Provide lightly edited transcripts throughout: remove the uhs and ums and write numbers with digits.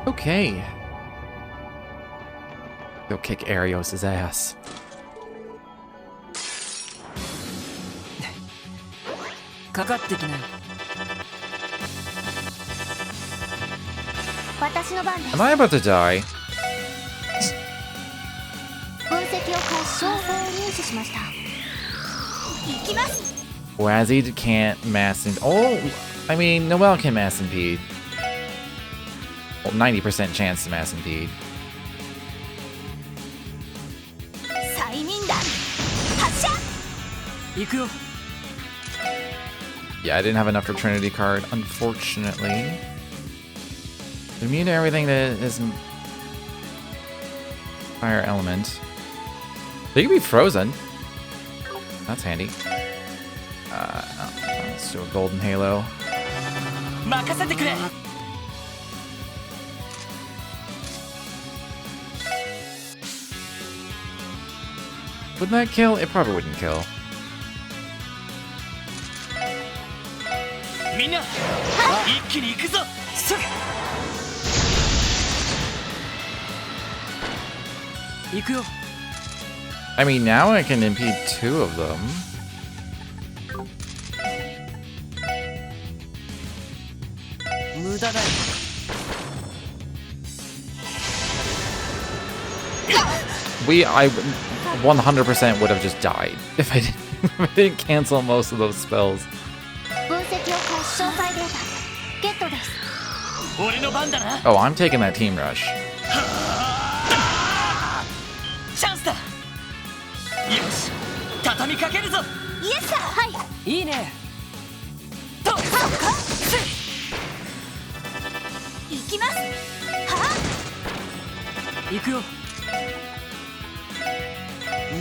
Okay. Go kick Arios' ass. Am I about to die? Wazzy can't mass impede. Oh, I mean, Noelle can mass impede. Well, 90% chance to mass impede. Yeah, I didn't have enough for Trinity card, unfortunately. They're immune to everything that isn't fire element. They can be frozen. That's handy. Let's do a golden halo. Wouldn't that kill? It probably wouldn't kill. I mean, now I can impede 2 of them. I 100% would have just died if I didn't cancel most of those spells. Oh, I'm taking that team rush.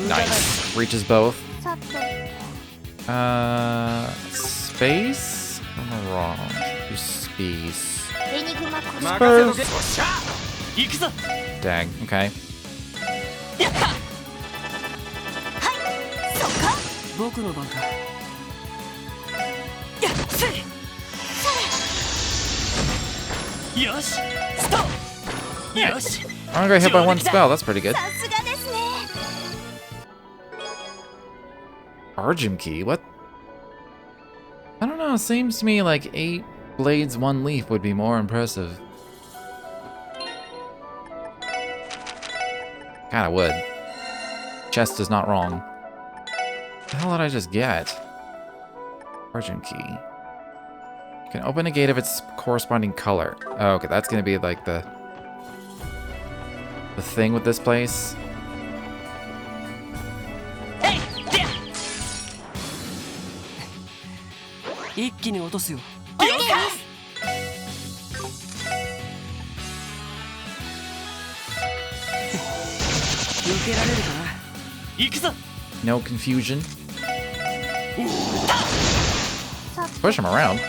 Nice. Reaches both. Space? I'm wrong. Space. Dang, okay. I'm gonna get hit by 1 spell, that's pretty good. Argem key? What? I don't know, it seems to me like 8 blades, 1 leaf would be more impressive. Kinda would. Chest is not wrong. What the hell did I just get? Argem key. You can open a gate of its corresponding color. Oh, okay, that's gonna be like the thing with this place. No confusion. Push him around.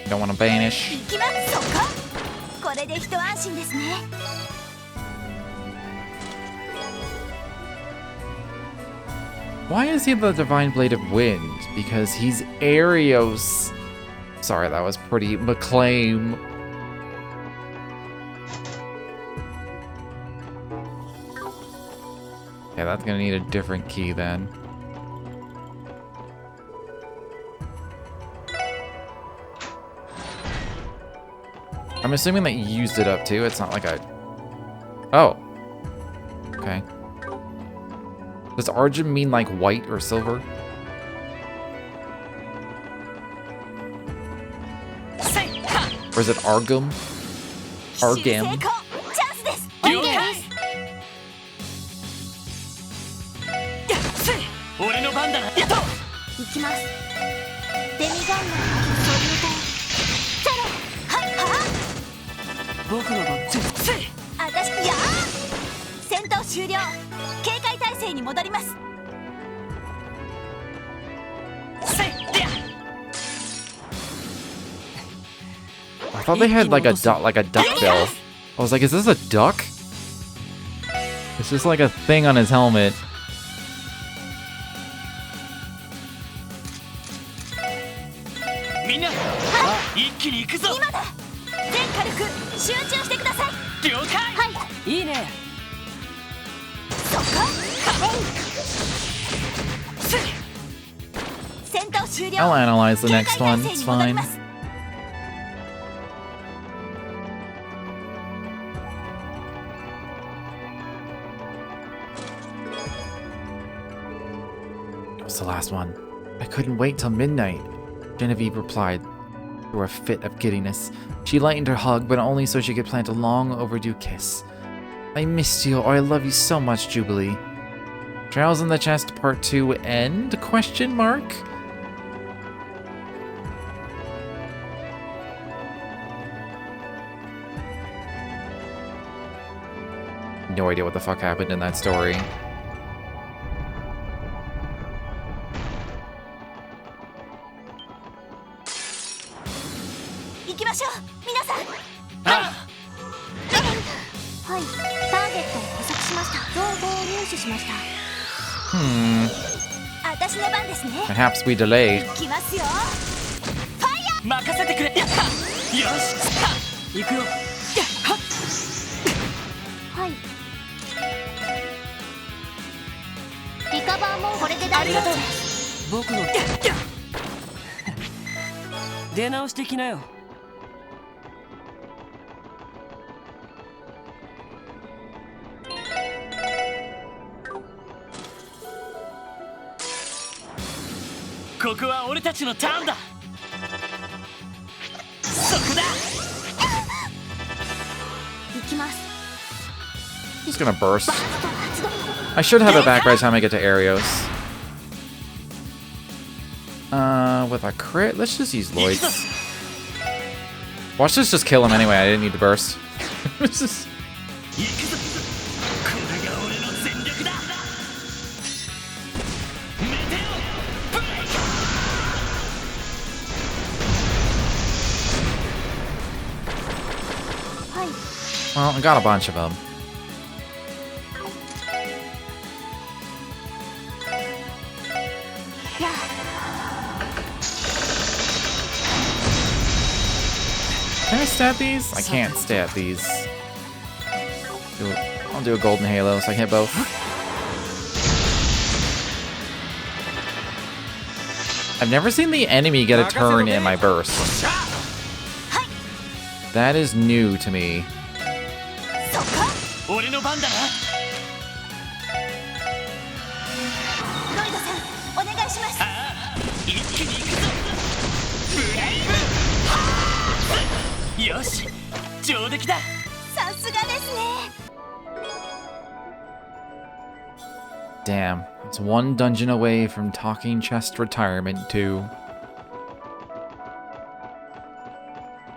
Don't want to banish. Why is he the Divine Blade of Wind? Because he's Arios. Sorry, that was pretty McClaim. Yeah, that's gonna need a different key then. I'm assuming that you used it up too. It's not like a... Oh. Okay. Does Argem mean like white or silver? Or is it Argum? Argam? thought they had like a duckbill. I was like, is this a duck? It's just like a thing on his helmet. I'll analyze the next one, it's fine. What's the last one? I couldn't wait till midnight, Genevieve replied through a fit of giddiness. She lightened her hug, but only so she could plant a long overdue kiss. I missed you, or I love you so much, Jubilee. Trials in the Chest Part 2 end? Question mark? No idea what the fuck happened in that story. Perhaps we delay. He's gonna burst. I should have it back by the time I get to Arios. With a crit? Let's just use Lloyd's. Watch this just kill him anyway, I didn't need to burst. Well, I got a bunch of them. Can I stab these? I can't stab these. I'll do a golden halo so I can hit both. I've never seen the enemy get a turn in my burst. That is new to me. Damn, it's one dungeon away from Talking Chest retirement too.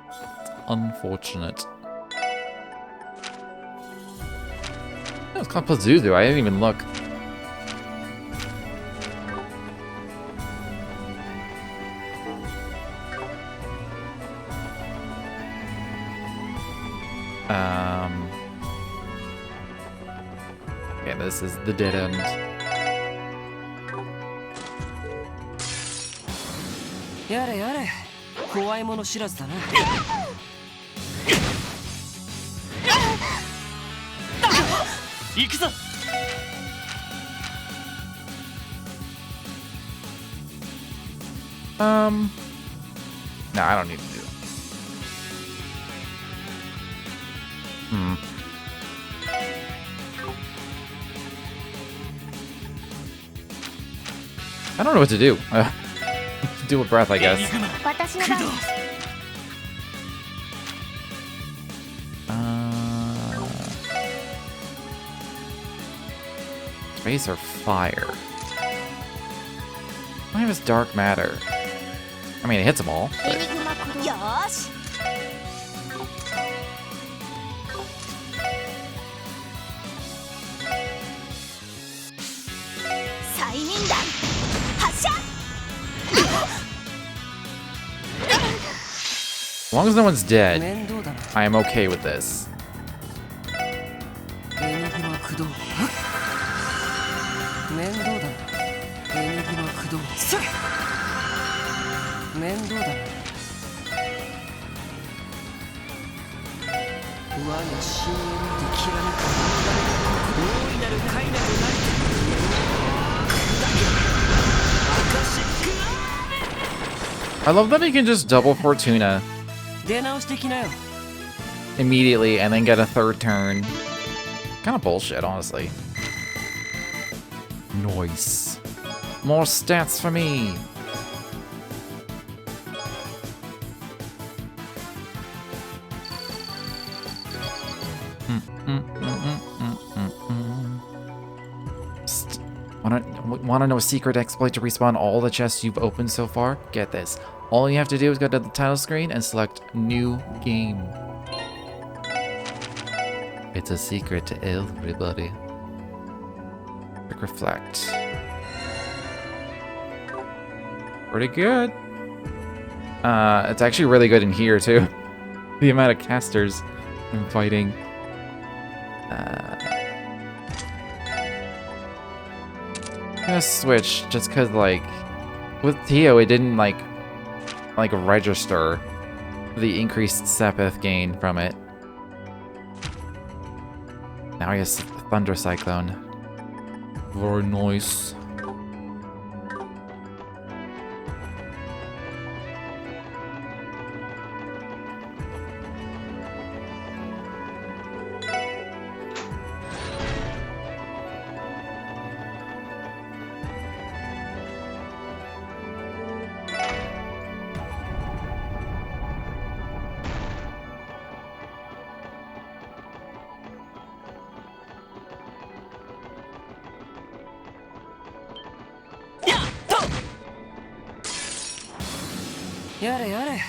It's unfortunate. Oh, it's called Pazuzu, I didn't even look. Okay, this is the dead end. Yare yare. Kowai mono shirazu da na. Ikuzo. No, I don't need to do that. I don't know what to do. Do a breath, I guess. Space or fire? Why have this dark matter? I mean, it hits them all. But... long as no one's dead, 面倒だな I am okay with this. エニグマ駆動面倒だなエニグマ駆動すぐ面倒だな我が深淵できらぬか大いなる快なるなり砕けアカシック I love that he can just double Fortuna 出直してきなよ immediately and then get a third turn. Kind of bullshit, honestly. Nice. More stats for me. Want to know a secret exploit to respawn all the chests you've opened so far? Get this. All you have to do is go to the title screen and select New Game. It's a secret to everybody. Quick reflect. Pretty good. It's actually really good in here too. The amount of casters I'm fighting. I'm gonna switch just cause like with Tio it didn't like register the increased Sepith gain from it. Now he has Thunder Cyclone. Very nice.やれやれ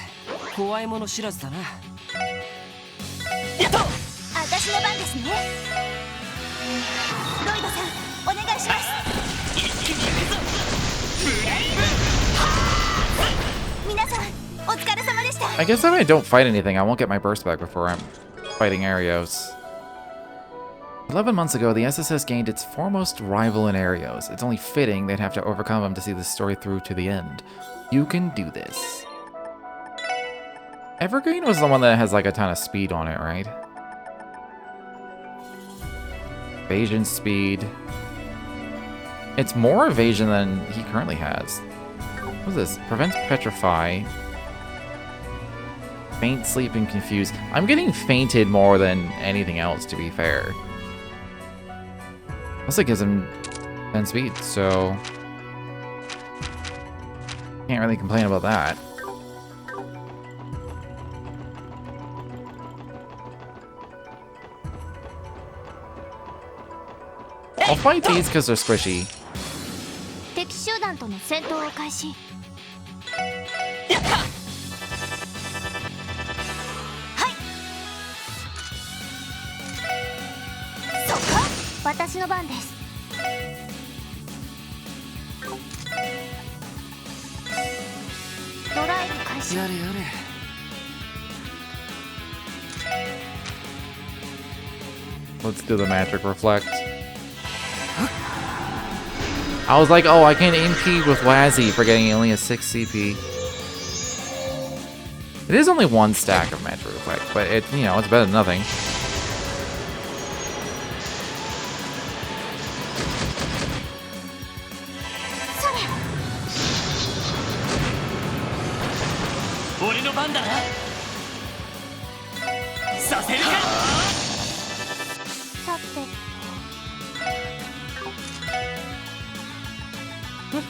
怖いもの知らずだなやっと私の番ですねロイドさんお願いします一気に行くぞブレイブ皆さんお疲れ様でした I guess if I don't fight anything, I won't get my burst back before I'm fighting Arios. 11 months ago, the SSS gained its foremost rival in Arios. It's only fitting they'd have to overcome him to see the story through to the end. You can do this. Evergreen was the one that has like a ton of speed on it, right? Evasion speed. It's more evasion than he currently has. What's this? Prevents petrify. Faint, sleep, and confuse. I'm getting fainted more than anything else, to be fair. Also gives him 10 speed, so can't really complain about that. I'll fight these because they're squishy. 敵集団との戦闘を開始はいそこ私の番ですドライブ開始やれやれ Let's do the magic reflect. I was like, oh, I can impede with Wazzy for getting only a 6 CP. It is only one stack of magic reflect, but it, you know, it's better than nothing.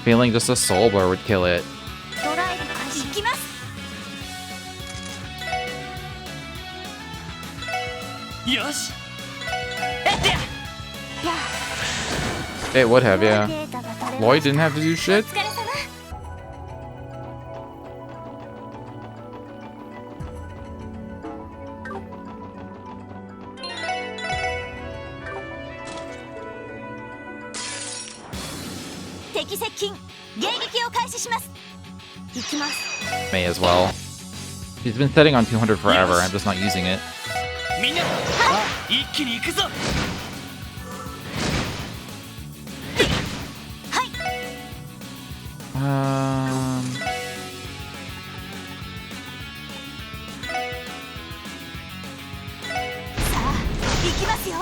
Feeling just a soul blur would kill it. ドライブ開始行きますよし It would have, yeah. Lloyd didn't have to do shit. お疲れ様 敵接近迎撃を開始します行きます May as well. She's been setting on 200 forever. I'm just not using it. みんな一気に行くぞ。はい。さあ行きますよ。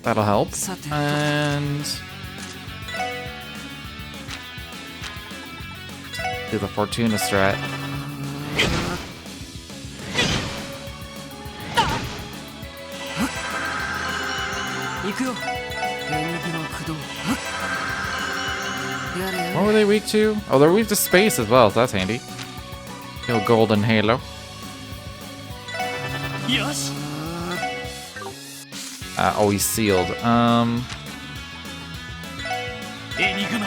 That'll help. さて And do the Fortuna strat. 行くよ。エニグマ駆動。やれや What were れ。 they weak to? Oh, they're weak to space as well, so that's handy. Yo, golden halo. よし。 Always sealed. エニグマ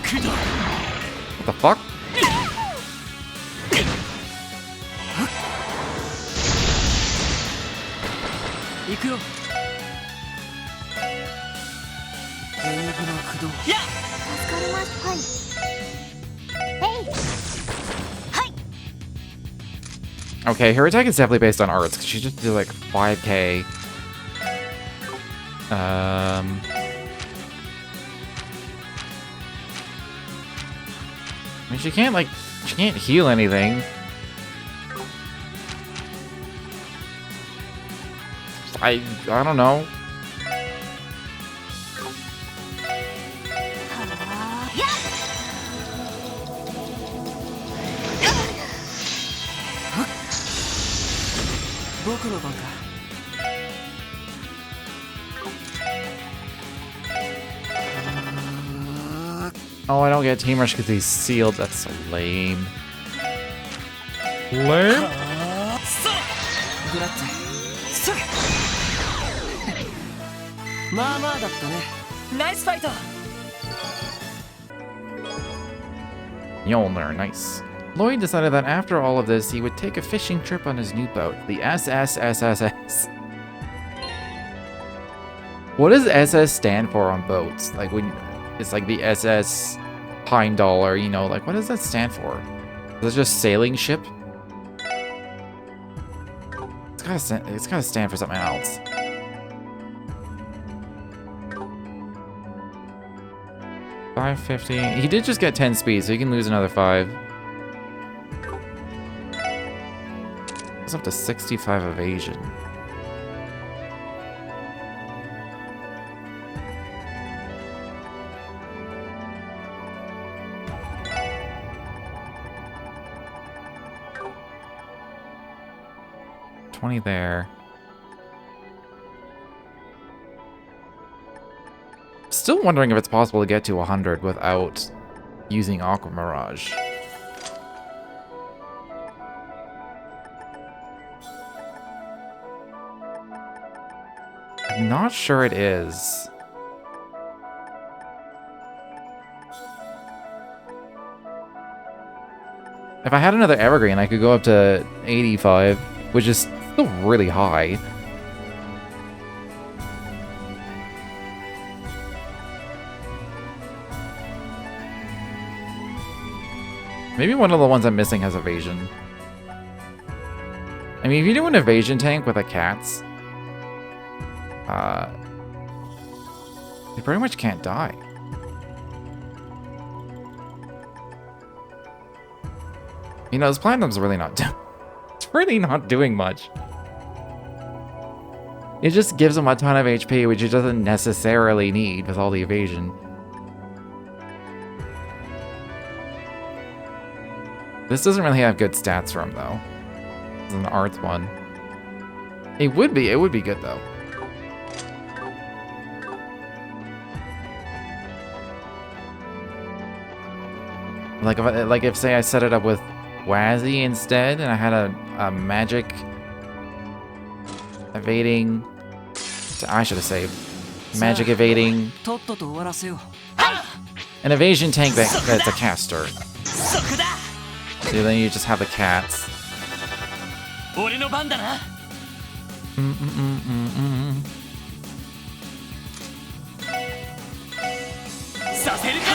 駆動。 What the fuck? 行くよ。エニグマ駆動。や。助かります。はい。 Okay, her attack is definitely based on arts, because she just did like 5k. I mean, she can't heal anything. I don't know. や。僕の番か。 Oh, I don't get Team Rush because he's sealed. That's so lame. Lame? そう。グラッツェ。それ。まあまあだったね。ナイスファイト。 Mjolnir, nice. Lloyd decided that after all of this, he would take a fishing trip on his new boat, the SSSSS. What does SS stand for on boats? Like when it's like the SS Pine Dollar, you know, like what does that stand for? Is it just sailing ship? It's gotta stand for something else. $550. He did just get 10 speed, so he can lose another 5. It's up to 65 evasion. $20 there. Still wondering if it's possible to get to 100 without using Aqua Mirage. I'm not sure it is. If I had another Evergreen, I could go up to 85, which is still really high. Maybe one of the ones I'm missing has evasion. I mean, if you do an evasion tank with a cats, they pretty much can't die. You know, this platinum's really not it's really not doing much. It just gives him a ton of HP, which he doesn't necessarily need with all the evasion. This doesn't really have good stats for him, though. This is an arts one. It would be good, though. Like if say I set it up with Wazzy instead, and I had a magic evading. I should have saved magic evading. とっとと終わらせよう。 An evasion tank that's a caster. そこだ。 So then you just have the cats. 俺の番だな。させるか。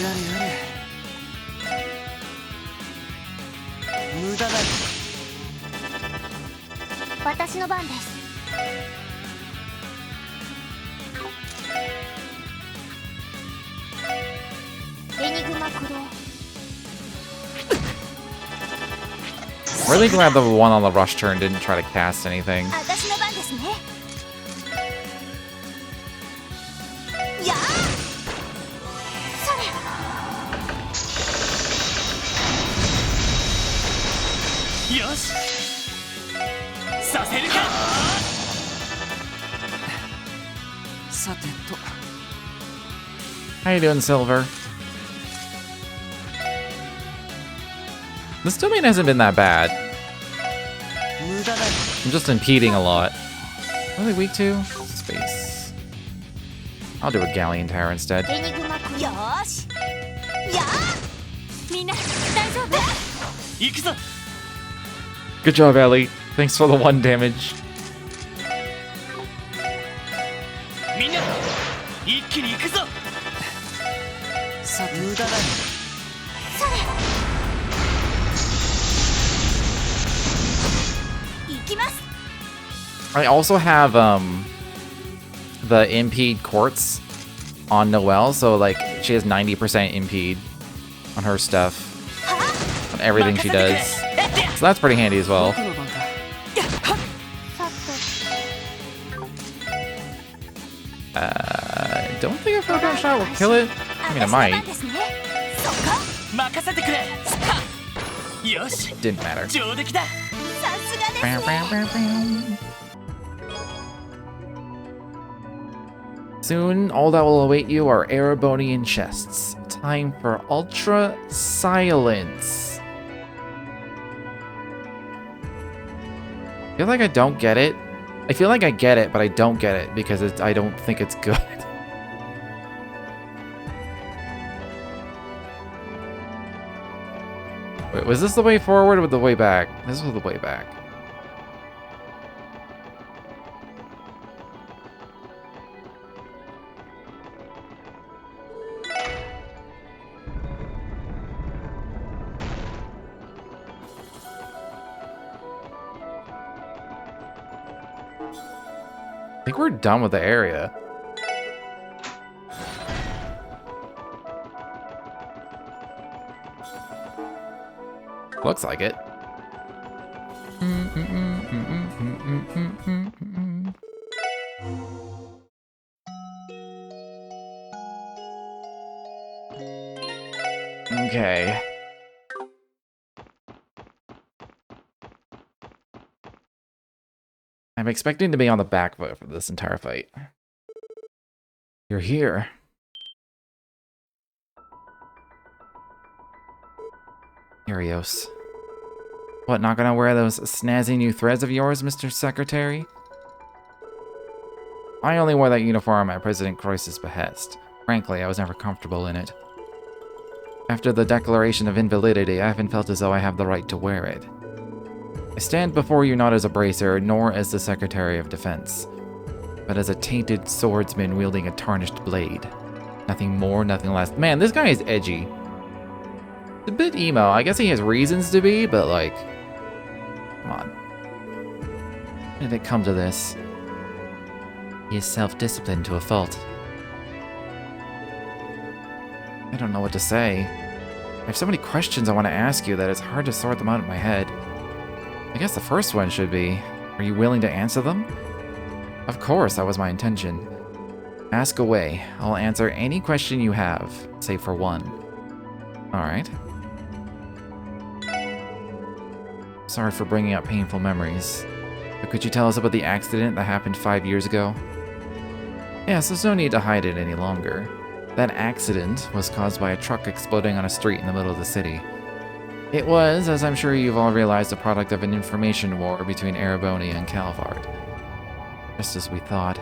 やれやれ。無駄だよ。私の番です。エニグマ駆動。 Really glad the one on the rush turn didn't try to cast anything. 私の番ですね。やあ。それ。よしさせるか。さてと。 How you doing, Silver? This domain hasn't been that bad. 無駄だ。 I'm just impeding a lot. What are they weak to? Space. I'll do a Galleon Tower instead. エニグマ駆動。よーし。やあ。みんな大丈夫？行くぞ。 Good job, Ellie. Thanks for the 1 damage. みんな一気に行くぞ。さて無駄だ。それ。行きます。 I also have the impede quartz on Noelle, so like she has 90% impede on her stuff, on everything she does. So that's pretty handy as well. 僕の番か。さっ Don't think a photon shot will kill it. I mean, it 私の番 might. ですね。そっか。任せてくれ。よし Didn't matter. 上出来だ。さすがですね。 Soon, all that will await you are Erebonian chests. Time for ultra silence. I feel like I don't get it. I feel like I get it, but I don't get it because I don't think it's good. Wait, was this the way forward or the way back? This was the way back. I think we're done with the area. Looks like it. Okay. I'm expecting to be on the back foot for this entire fight. You're here. Arios. What, not gonna wear those snazzy new threads of yours, Mr. Secretary? I only wore that uniform at President Croiss's behest. Frankly, I was never comfortable in it. After the declaration of invalidity, I haven't felt as though I have the right to wear it. I stand before you not as a bracer, nor as the Secretary of Defense, but as a tainted swordsman wielding a tarnished blade. Nothing more, nothing less. Man, this guy is edgy. It's a bit emo. I guess he has reasons to be, but like, come on. How did it come to this? He is self-disciplined to a fault. I don't know what to say. I have so many questions I want to ask you that it's hard to sort them out in my head. I guess the first one should be, are you willing to answer them? Of course, that was my intention. Ask away. I'll answer any question you have, save for one. Alright. Sorry for bringing up painful memories, but could you tell us about the accident that happened 5 years ago? Yes, there's no need to hide it any longer. That accident was caused by a truck exploding on a street in the middle of the city. It was, as I'm sure you've all realized, a product of an information war between Erebonia and Calvard. Just as we thought.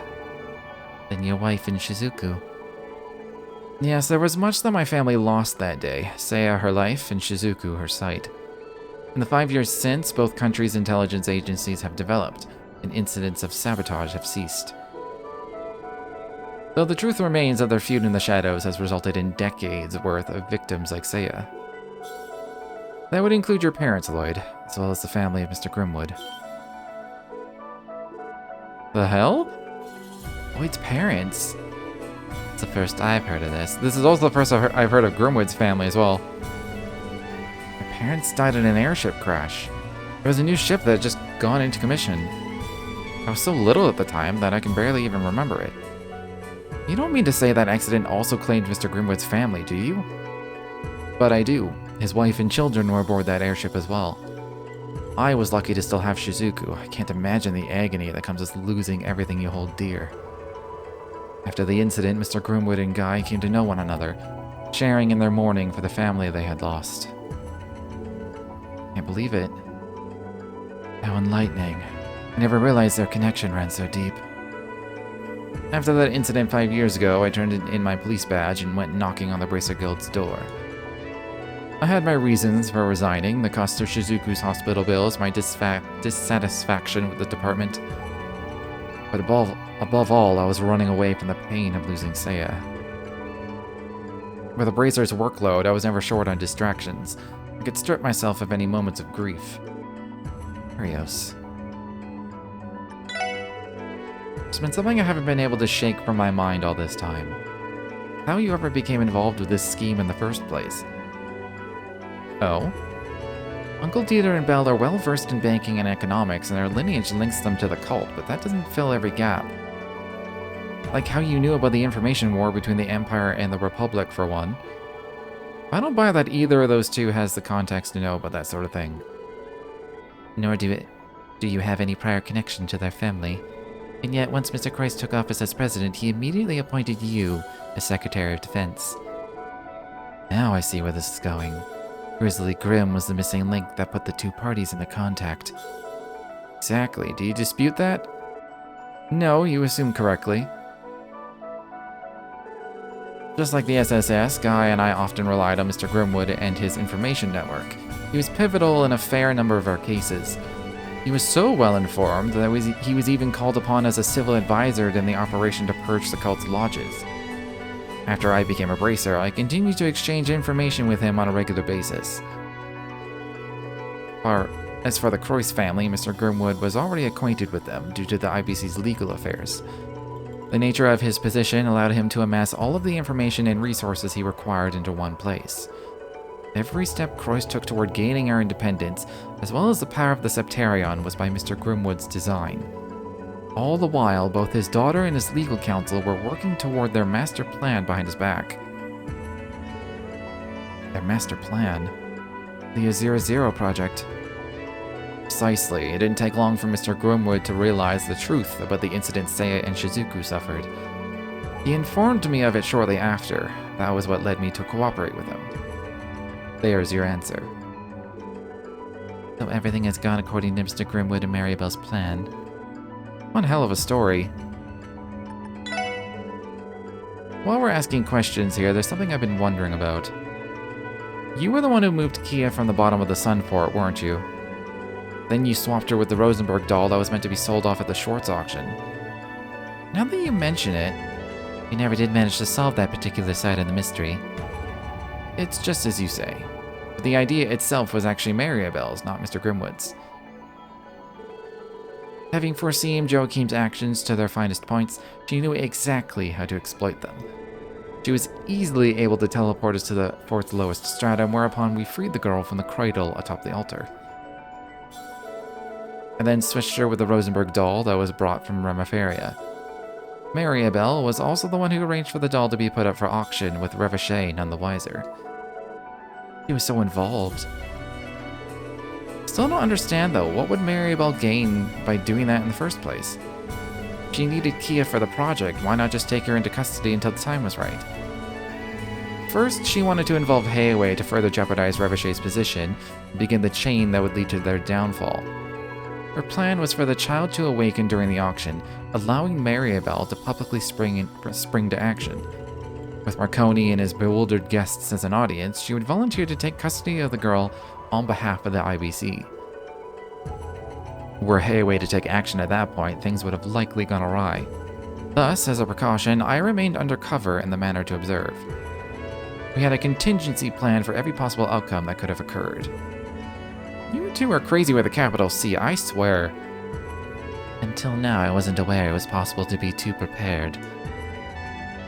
Then your wife and Shizuku. Yes, there was much that my family lost that day. Seiya her life, and Shizuku her sight. In the 5 years since, both countries' intelligence agencies have developed, and incidents of sabotage have ceased. Though the truth remains that their feud in the shadows has resulted in decades worth of victims like Seiya. That would include your parents, Lloyd, as well as the family of Mr. Grimwood. The hell? Lloyd's parents? It's the first I've heard of this. This is also the first I've heard of Grimwood's family as well. My parents died in an airship crash. It was a new ship that had just gone into commission. I was so little at the time that I can barely even remember it. You don't mean to say that accident also claimed Mr. Grimwood's family, do you? But I do. His wife and children were aboard that airship as well. I was lucky to still have Shizuku. I can't imagine the agony that comes with losing everything you hold dear. After the incident, Mr. Grimwood and Guy came to know one another, sharing in their mourning for the family they had lost. Can't believe it. How enlightening. I never realized their connection ran so deep. After that incident 5 years ago, I turned in my police badge and went knocking on the Bracer Guild's door. I had my reasons for resigning, the cost of Shizuku's hospital bills, my dissatisfaction with the department. But above all, I was running away from the pain of losing Seiya. With the Bracer's workload, I was never short on distractions. I could strip myself of any moments of grief. Arios. It's been something I haven't been able to shake from my mind all this time. How you ever became involved with this scheme in the first place? Oh? Uncle Dieter and Belle are well versed in banking and economics, and their lineage links them to the cult, but that doesn't fill every gap. Like how you knew about the information war between the Empire and the Republic, for one. I don't buy that either of those two has the context to know about that sort of thing. Nor do you have any prior connection to their family. And yet, once Mr. Christ took office as president, he immediately appointed you as Secretary of Defense. Now I see where this is going. Grizzly Grim was the missing link that put the two parties into contact. Exactly. Do you dispute that? No, you assume correctly. Just like the SSS, Guy and I often relied on Mr. Grimwood and his information network. He was pivotal in a fair number of our cases. He was so well informed that he was even called upon as a civil advisor in the operation to purge the cult's lodges. After I became a Bracer, I continued to exchange information with him on a regular basis. As for the Croyce family, Mr. Grimwood was already acquainted with them due to the IBC's legal affairs. The nature of his position allowed him to amass all of the information and resources he required into one place. Every step Croyce took toward gaining our independence, as well as the power of the Septarion, was by Mr. Grimwood's design. All the while, both his daughter and his legal counsel were working toward their master plan behind his back. Their master plan? The Azure Zero project. Precisely. It didn't take long for Mr. Grimwood to realize the truth about the incident Seiya and Shizuku suffered. He informed me of it shortly after. That was what led me to cooperate with him. There's your answer. So everything has gone according to Mr. Grimwood and Maribel's plan. One hell of a story. While we're asking questions here, there's something I've been wondering about. You were the one who moved Kia from the bottom of the Sun Fort, weren't you? Then you swapped her with the Rosenberg doll that was meant to be sold off at the Schwartz auction. Now that you mention it, you never did manage to solve that particular side of the mystery. It's just as you say. But the idea itself was actually Maribel's, not Mr. Grimwood's. Having foreseen Joachim's actions to their finest points, she knew exactly how to exploit them. She was easily able to teleport us to the fort's lowest stratum, whereupon we freed the girl from the cradle atop the altar. And then switched her with the Rosenberg doll that was brought from Remiferia. Maribel was also the one who arranged for the doll to be put up for auction, with Revachet none the wiser. He was so involved. Still don't understand though, what would Maribel gain by doing that in the first place? She needed Kia for the project, why not just take her into custody until the time was right? First, she wanted to involve Heiwei to further jeopardize Revachet's position and begin the chain that would lead to their downfall. Her plan was for the child to awaken during the auction, allowing Maribel to publicly spring to action. With Marconi and his bewildered guests as an audience, she would volunteer to take custody of the girl on behalf of the IBC. Were Heiwei to take action at that point, things would have likely gone awry. Thus, as a precaution, I remained undercover in the manner to observe. We had a contingency plan for every possible outcome that could have occurred. You two are crazy with a capital C, I swear. Until now, I wasn't aware it was possible to be too prepared.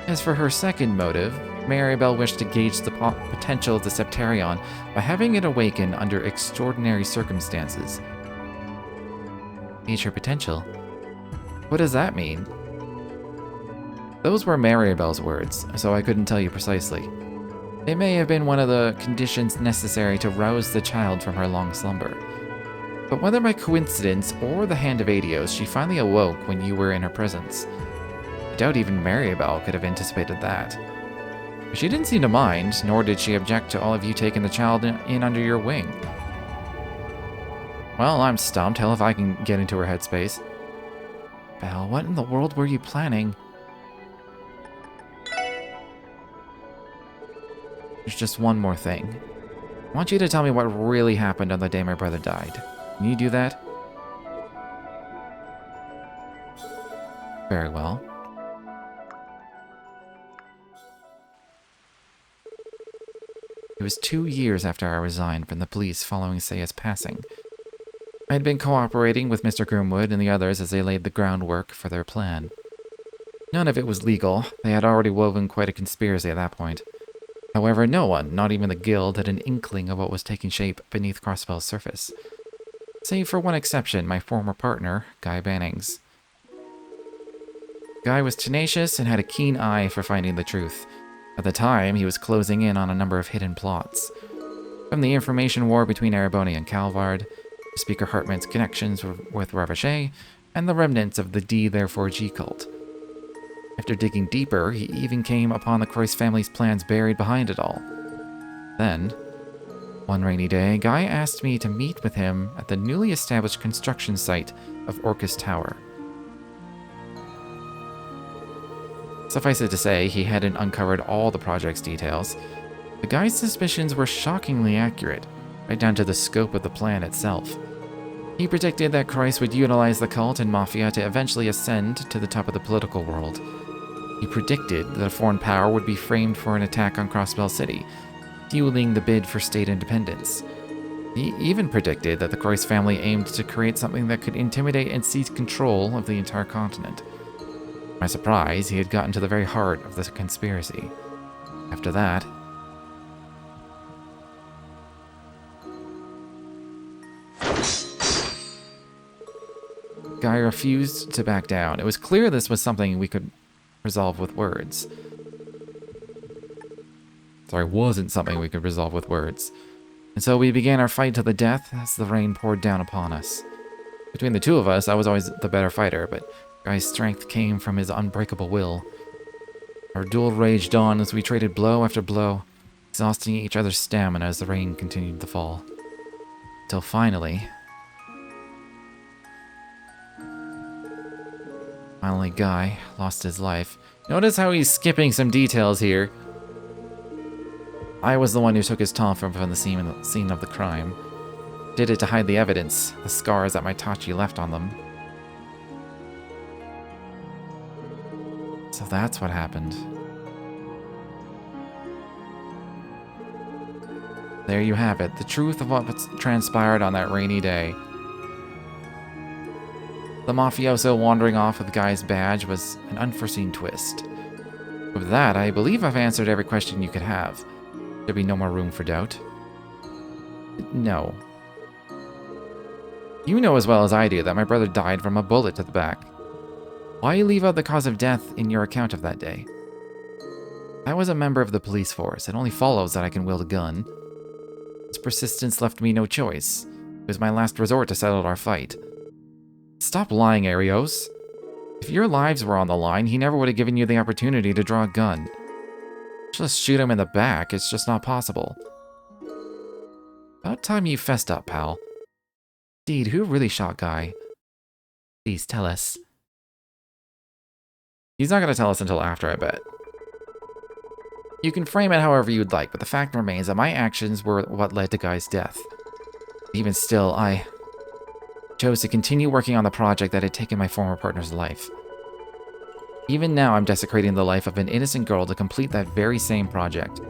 As for her second motive, Maribel wished to gauge the potential of the Septarion by having it awaken under extraordinary circumstances. Gauge her potential? What does that mean? Those were Maribel's words, so I couldn't tell you precisely. It may have been one of the conditions necessary to rouse the child from her long slumber. But whether by coincidence or the hand of Arios, she finally awoke when you were in her presence. I doubt even Maribel could have anticipated that. She didn't seem to mind, nor did she object to all of you taking the child in under your wing. Well, I'm stumped. Hell if I can get into her headspace. Belle, what in the world were you planning? There's just one more thing. I want you to tell me what really happened on the day my brother died. Can you do that? Very well. It was 2 years after I resigned from the police following Seiya's passing. I had been cooperating with Mr. Grimwood and the others as they laid the groundwork for their plan. None of it was legal. They had already woven quite a conspiracy at that point. However, no one, not even the guild, had an inkling of what was taking shape beneath Crossbell's surface. Save for one exception, my former partner, Guy Bannings. Guy was tenacious and had a keen eye for finding the truth. At the time, he was closing in on a number of hidden plots. From the information war between Ereboni and Calvard, to Speaker Hartman's connections with Ravachet, and the remnants of the D therefore G cult. After digging deeper, he even came upon the Croyce family's plans buried behind it all. Then, one rainy day, Guy asked me to meet with him at the newly established construction site of Orcus Tower. Suffice it to say, he hadn't uncovered all the project's details. The guy's suspicions were shockingly accurate, right down to the scope of the plan itself. He predicted that Croyce would utilize the cult and mafia to eventually ascend to the top of the political world. He predicted that a foreign power would be framed for an attack on Crossbell City, fueling the bid for state independence. He even predicted that the Croyce family aimed to create something that could intimidate and seize control of the entire continent. To my surprise, he had gotten to the very heart of the conspiracy. After that, Guy refused to back down. It was clear this was something we could resolve with words. Sorry, wasn't something we could resolve with words. And so we began our fight to the death as the rain poured down upon us. Between the two of us, I was always the better fighter, but Guy's strength came from his unbreakable will. Our duel raged on as we traded blow after blow, exhausting each other's stamina as the rain continued to fall. Until finally, Guy lost his life. Notice how he's skipping some details here. I was the one who took his Tonfa from the scene of the crime. Did it to hide the evidence, the scars that my Tachi left on them. So that's what happened. There you have it, the truth of what transpired on that rainy day. The mafioso wandering off with Guy's badge was an unforeseen twist. With that, I believe I've answered every question you could have. There'd be no more room for doubt. No. You know as well as I do that my brother died from a bullet to the back. Why leave out the cause of death in your account of that day? I was a member of the police force. It only follows that I can wield a gun. His persistence left me no choice. It was my last resort to settle our fight. Stop lying, Arios. If your lives were on the line, he never would have given you the opportunity to draw a gun. Just shoot him in the back, it's just not possible. About time you fessed up, pal. Indeed, who really shot Guy? Please tell us. He's not going to tell us until after, I bet. You can frame it however you'd like, but the fact remains that my actions were what led to Guy's death. Even still, I chose to continue working on the project that had taken my former partner's life. Even now, I'm desecrating the life of an innocent girl to complete that very same project.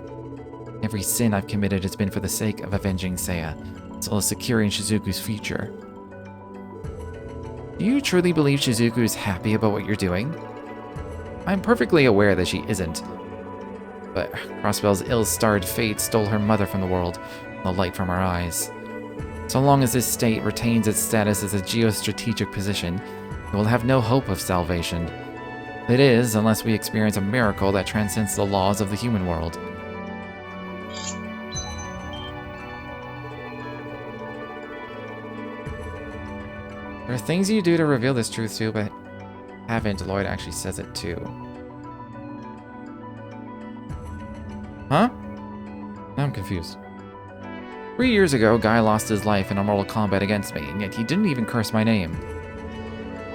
Every sin I've committed has been for the sake of avenging Seiya, as well as securing Shizuku's future. Do you truly believe Shizuku is happy about what you're doing? I'm perfectly aware that she isn't. But Crossbell's ill-starred fate stole her mother from the world, and the light from her eyes. So long as this state retains its status as a geostrategic position, it will have no hope of salvation. It is, unless we experience a miracle that transcends the laws of the human world. There are things you do to reveal this truth too, but haven't. TLoH actually says it too. Huh? Now I'm confused. 3 years ago, Guy lost his life in a mortal combat against me, and yet he didn't even curse my name.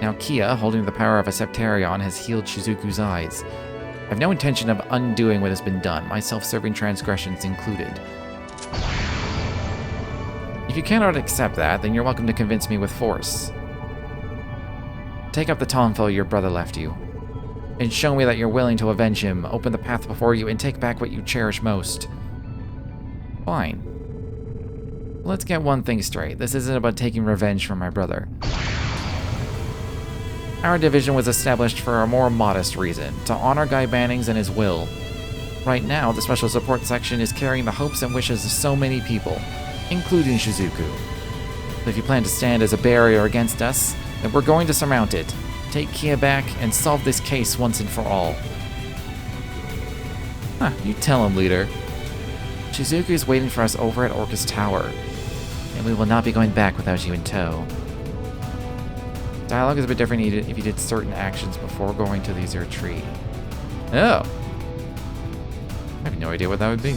Now Kia, holding the power of a Septarion, has healed Shizuku's eyes. I have no intention of undoing what has been done, my self-serving transgressions included. If you cannot accept that, then you're welcome to convince me with force. Take up the tomfoolery your brother left you, and show me that you're willing to avenge him, open the path before you, and take back what you cherish most. Fine. Let's get one thing straight. This isn't about taking revenge from my brother. Our division was established for a more modest reason, to honor Guy Bannings and his will. Right now, the Special Support Section is carrying the hopes and wishes of so many people, including Shizuku. If you plan to stand as a barrier against us, then we're going to surmount it, take Kia back, and solve this case once and for all. Huh, you tell him, leader. Shizuku is waiting for us over at Orcus Tower, and we will not be going back without you in tow. Dialogue is a bit different if you did certain actions before going to the Azure tree. Oh! I have no idea what that would be.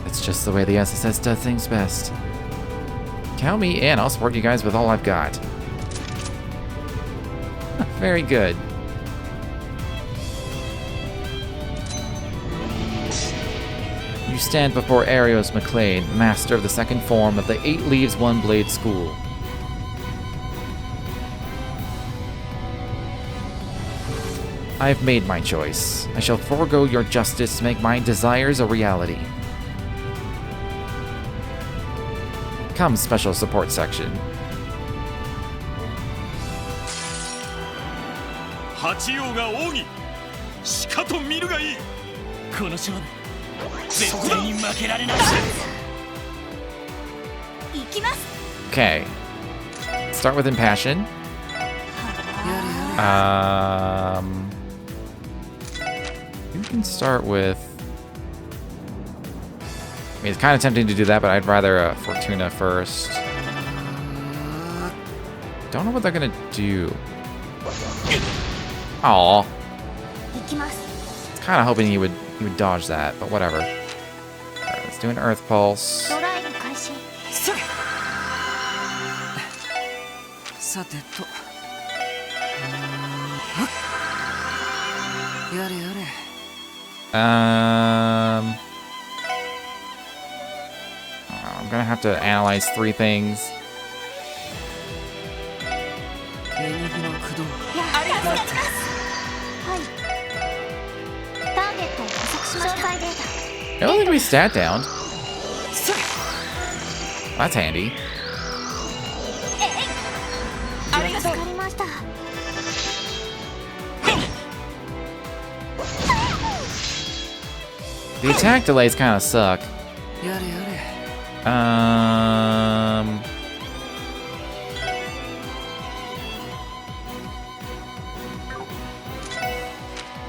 It's just the way the SSS does things best. Count me in, I'll support you guys with all I've got. Very good. You stand before Arios McLean, master of the second form of the 8 Leaves, 1 Blade School. I have made my choice. I shall forego your justice to make my desires a reality. Come, Special Support Section. 八王が奥義しかと見るがいいこの勝負絶対に負けられない行きます。 Okay. Start with Impassion. You can start with... I mean, it's kind of tempting to do that, but I'd rather Fortuna first. Don't know what they're gonna do. Aw. 行きます。 Kind of hoping he would dodge that, but whatever. Alright, let's do an Earth Pulse. ドライブ開始。それさてとやれやれ I'm gonna have to analyze 3 things. エニグマ駆動ありがとうございます。はい。ターゲットを捕捉しました。詳細デー I don't think we stat down. それ That's handy. タ。ありがとう。助かりました。 The attack delays kind of suck. やれやれ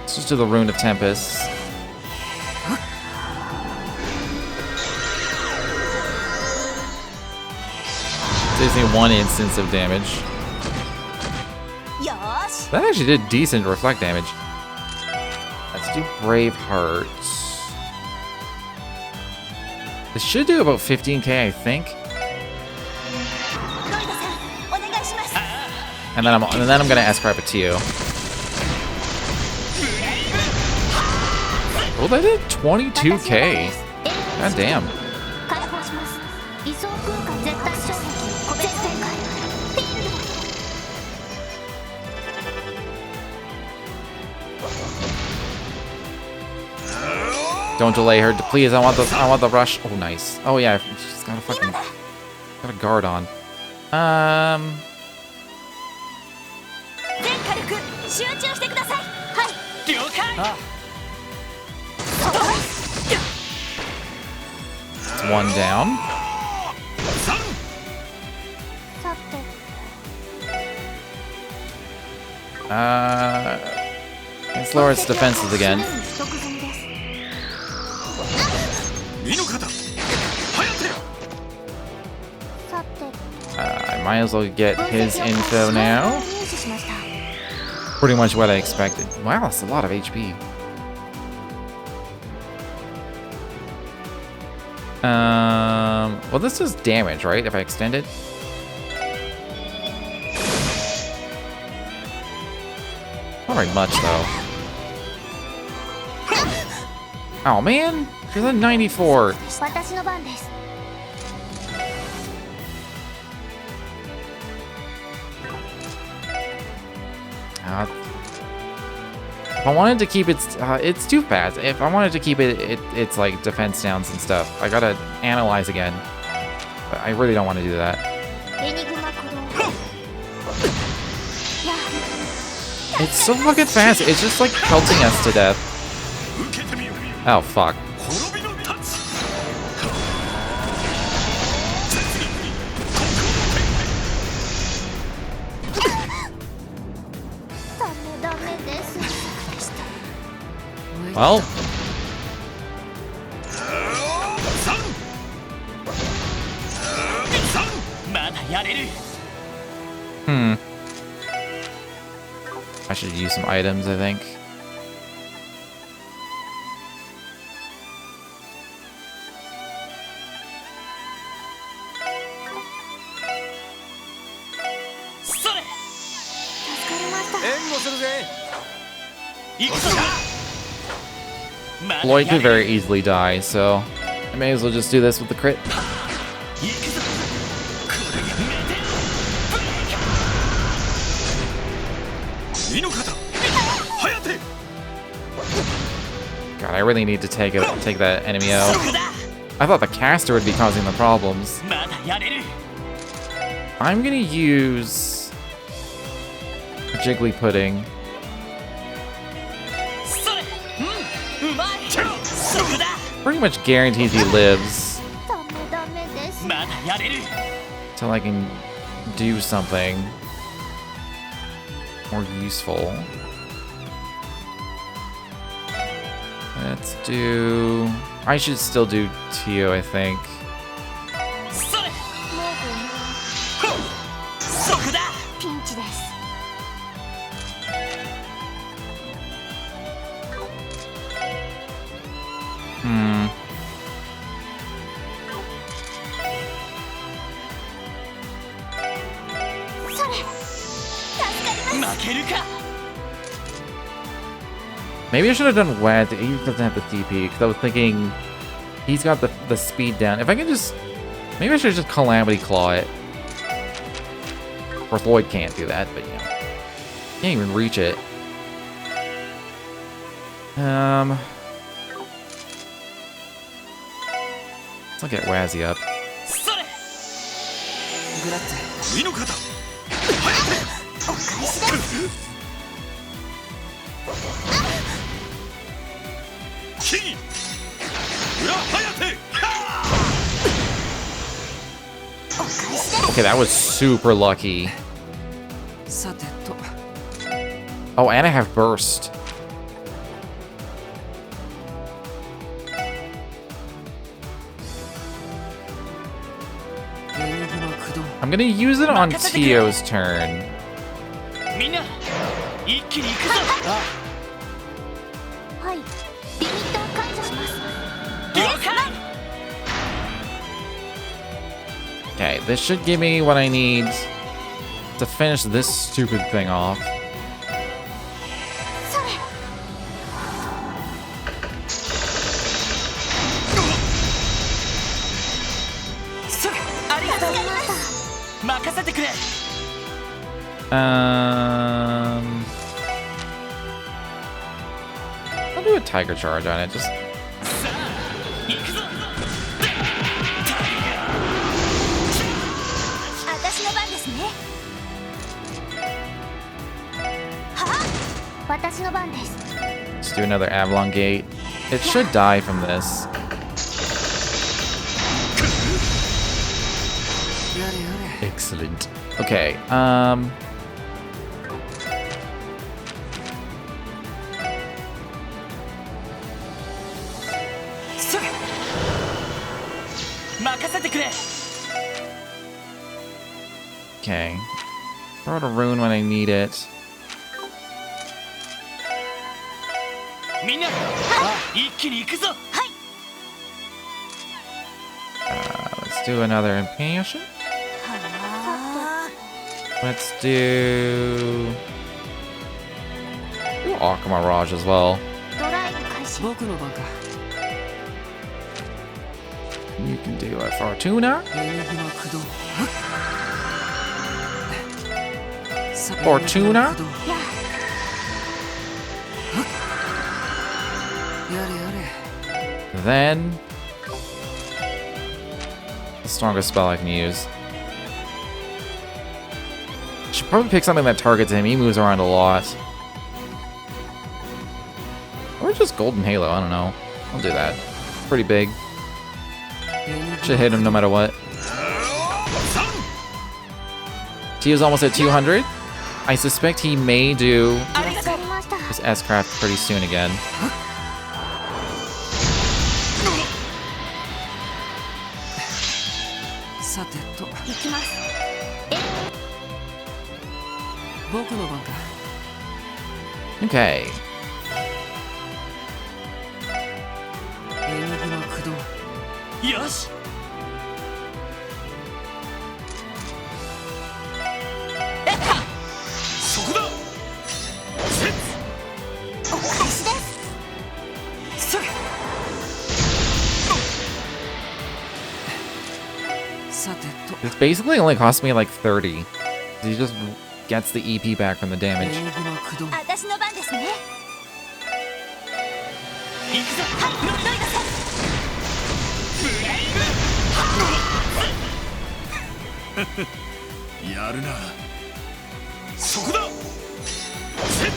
Let's just do the Rune of Tempest. Gives me 1 instance of damage. よーし。 That actually did decent reflect damage. Let's do Brave Hearts. This should do about 15k, I think. ロイドさん、お願いします。 And then I'm gonna S-Prep it to you. Oh, that did 22k. God damn. 解放します。理想空間絶対衝撃。絶対解。フィールド。 Don't delay her, please. I want the rush. Oh, nice. Oh yeah, she's got a fucking got a guard on. 軽く集中してください。はい、了解。It's one down. さて Let's lower its defenses again. 取得済みです。身の方、さて I might as well get his info now. 入手しました。 Pretty much what I expected. Wow, that's a lot of HP. Well, this does damage, right? If I extend it. Not very much, though. Oh, man. She's at 94. 私の番です。 If I wanted to keep it's too fast. If I wanted to keep it's like defense downs and stuff, I gotta analyze again. But I really don't want to do that. エニグマ駆動。や It's so fucking fast. It's just like pelting us to death. 受けてみよう。 Oh fuck. 滅びのタッチ。ダメです。 Well, まだやれる。 I should use some items, I think. それ。助かりました。援護するぜ。行くぞ。まだ Lloyd や could れる。 very easily die, so I may as well just do this with the crit. 行くぞ。これがメテオ。身の方、早手。 God, I really need to take that enemy out. そこだ。 I thought the caster would be causing the problems. まだやれる。 I'm gonna use Jiggly Pudding. それ。うまい。そこだ。 Pretty much guarantees he lives ダメです。まだやれる。 till I can do something more useful. Let's do... I should still do Tio, I think. それ。もうそこだ。ピンチです。 それ。助かります。負けるか。 Maybe I should have done Wet. He doesn't have the TP, because I was thinking he's got the speed down. If I can just... Maybe I should just Calamity Claw it. Of course, Lloyd can't do that, but, you know. Can't even reach it. Let's get Wazzy up. それ。グラッツェ。身の方、お返しです。キー。裏早手。お返しです。 Okay, that was super lucky. さてと。 Oh, and I have Burst. エニグマ駆動。 I'm gonna use it on Tio's turn. みんな、一気に行くぞ。はい。リミットを解除します。了解。 Okay, this should give me what I need to finish this stupid thing off. それ。それ。ありがとう。任せてくれ。 I'll do a Tiger Charge on it. Just さあ、行くぞ。私の番ですね。私の番です。 Let's do another Avalon Gate. It should die from this. やれやれ Excellent. Okay, それ任せてくれ okay. Throw out a rune when I need it. みんな一気に行くぞ Let's do another Impatience. は Let's do Aqua Mirage as well. ドライブ開始。僕の番か You can do a Fortuna. エニグマ駆動 Fortuna? 駆動ややれやれ Then the strongest spell I can use. Should probably pick something that targets him. He moves around a lot. Or just Golden Halo, I don't know. I'll do that. Pretty big. Should hit him no matter what. He was almost at 200. I suspect he may do わかりました。 his S-Craft pretty soon again. さてと行きます。僕の番か Okay. エニグマ駆動よしそこだお返しです。それさてと This basically only cost me like 30. He just gets the EP back from the エ damage. ニグマ駆動私の番ですね行くぞはいロイドさんやるなそこだお返しです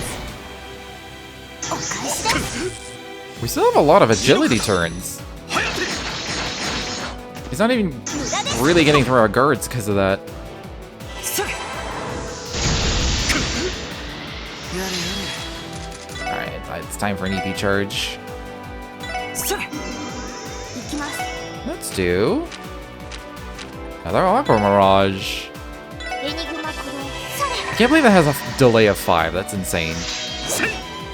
We still have a lot of agility turns. He's not even 無駄です really getting through our guards because of that. それやれ Alright, it's time for an EP charge. やれそれ行きます。 Let's do another Aqua Mirage. エニグマ駆動。それ。 I can't believe that has a delay of 5. That's insane.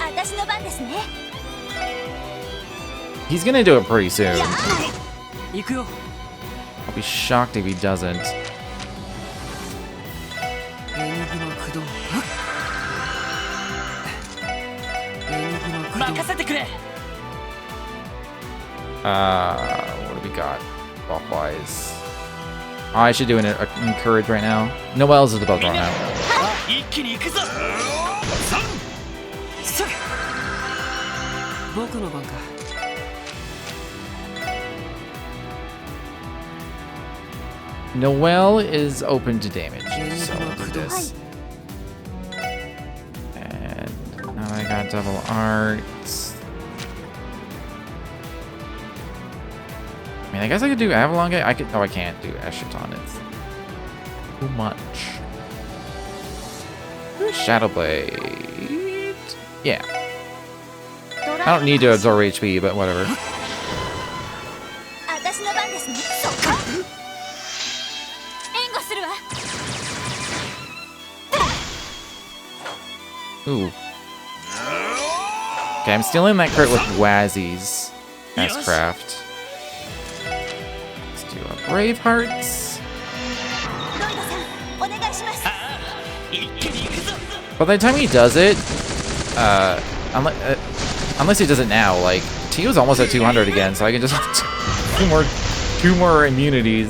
私の番ですね He's gonna do it pretty soon. 行くよ I'll be shocked if he doesn't. エニグマ駆動エニグマ駆動任せてくれ What do we got? Clockwise. Oh, I should do an encourage right now. Noel's is about to run out. 一気に行くぞそれ僕の番か Noel is open to damage, so we'll do this. And now I got double arts. I mean, I guess I could do Avalon Gate. I could. Oh, I can't do Eschaton. It's too much. Shadow Blade. Yeah. I don't need to absorb HP, but whatever. 私の番ですねそっか援護するわ Ooh. Okay, I'm still in that crit with Wazzy's S-Craft. Let's do a Brave Hearts. ロイドさんお願いします一気に行くぞ By the time he does it, unless he does it now, like Tio's almost at 200 again, so I can just two more immunities.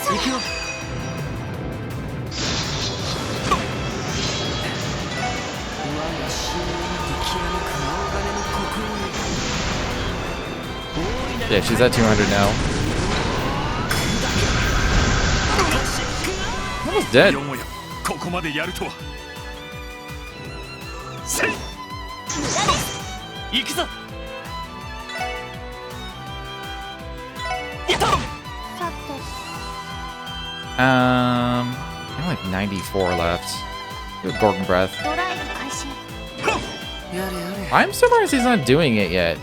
行くよ Yeah, she's at 200 now. Almost dead. よもやここまでやるとはせい行くぞやった さて I have like 94 left. Good Gorgon Breath. ドライブ開始。やれやれ I'm surprised he's not doing it yet.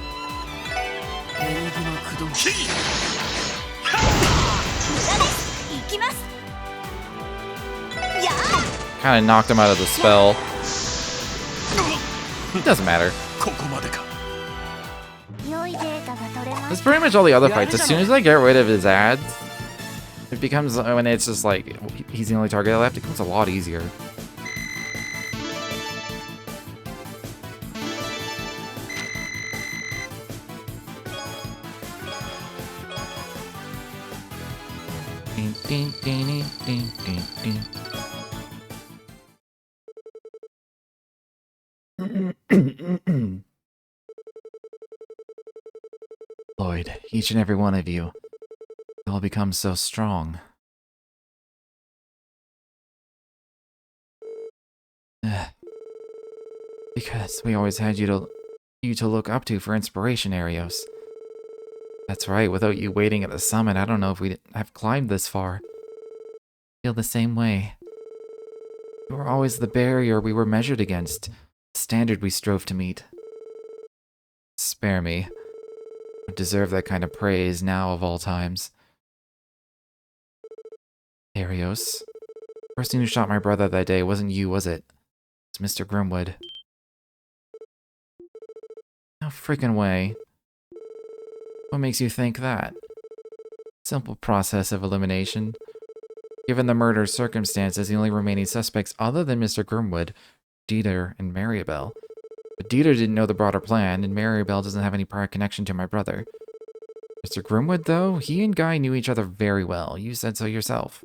エニグマ駆動キー行きますやあ Kind of knocked him out of the spell. It doesn't matter. ここまでか良いデータが取れま It's し pretty much all the other fights. As soon as I get rid of his ads, it becomes, when it's just like, he's the only target left, it becomes a lot easier. Lloyd, each and every one of you, all become so strong. Because we always had you to look up to for inspiration, Arios. That's right, without you waiting at the summit, I don't know if we'd have climbed this far. Feel the same way. You were always the barrier we were measured against, the standard we strove to meet. Spare me. I deserve that kind of praise now of all times. Arios, the person who shot my brother that day wasn't you, was it? It's Mr. Grimwood. No freaking way. What makes you think that? Simple process of elimination. Given the murder's circumstances, the only remaining suspects other than Mr. Grimwood, Dieter and Maribel. But Dieter didn't know the broader plan, and Maribel doesn't have any prior connection to my brother. Mr. Grimwood, though, he and Guy knew each other very well. You said so yourself.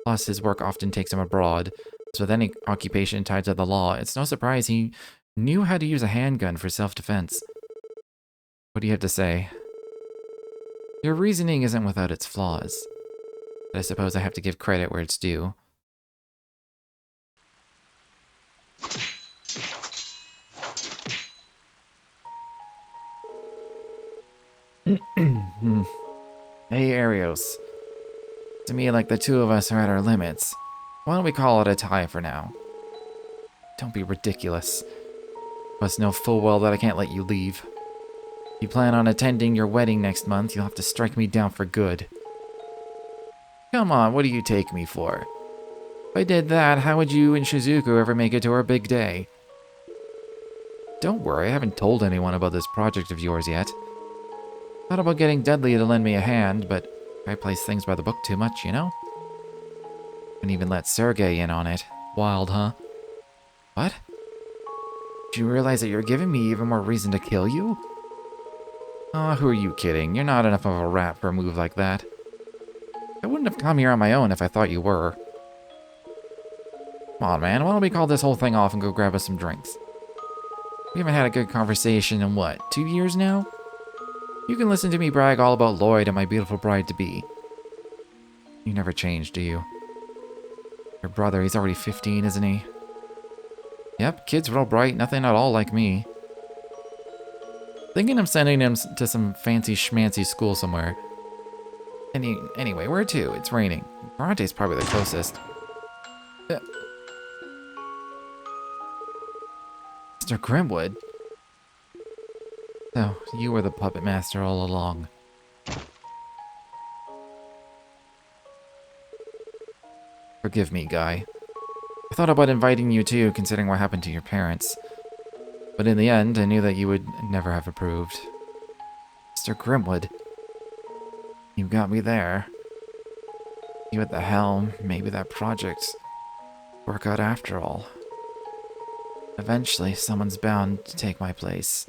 Plus, his work often takes him abroad, so with any occupation tied to the law, it's no surprise he knew how to use a handgun for self-defense. What do you have to say? Your reasoning isn't without its flaws, but I suppose I have to give credit where it's due. Hey, Arios. To me, like the two of us are at our limits. Why don't we call it a tie for now? Don't be ridiculous. You must know full well that I can't let you leave. If you plan on attending your wedding next month, you'll have to strike me down for good. Come on, what do you take me for? If I did that, how would you and Shizuku ever make it to our big day? Don't worry, I haven't told anyone about this project of yours yet. Thought about getting Dudley to lend me a hand, but I place things by the book too much, you know? And even let Sergei in on it. Wild, huh? What? Do you realize that you're giving me even more reason to kill you? Aw, who are you kidding? You're not enough of a rat for a move like that. I wouldn't have come here on my own if I thought you were. Come on, man, why don't we call this whole thing off and go grab us some drinks? We haven't had a good conversation in what, 2 years now? You can listen to me brag all about Lloyd and my beautiful bride-to-be. You never changed, do you? Your brother, he's already 15, isn't he? Yep, kid's real bright, nothing at all like me. Thinking of sending him to some fancy schmancy school somewhere. Anyway, where to? It's raining. Bronte's probably the closest. Mr. Grimwood? So, you were the puppet master all along. Forgive me, Guy. I thought about inviting you too, considering what happened to your parents. But in the end, I knew that you would never have approved. Mr. Grimwood. You got me there. You at the helm, maybe that project work out after all. Eventually, someone's bound to take my place.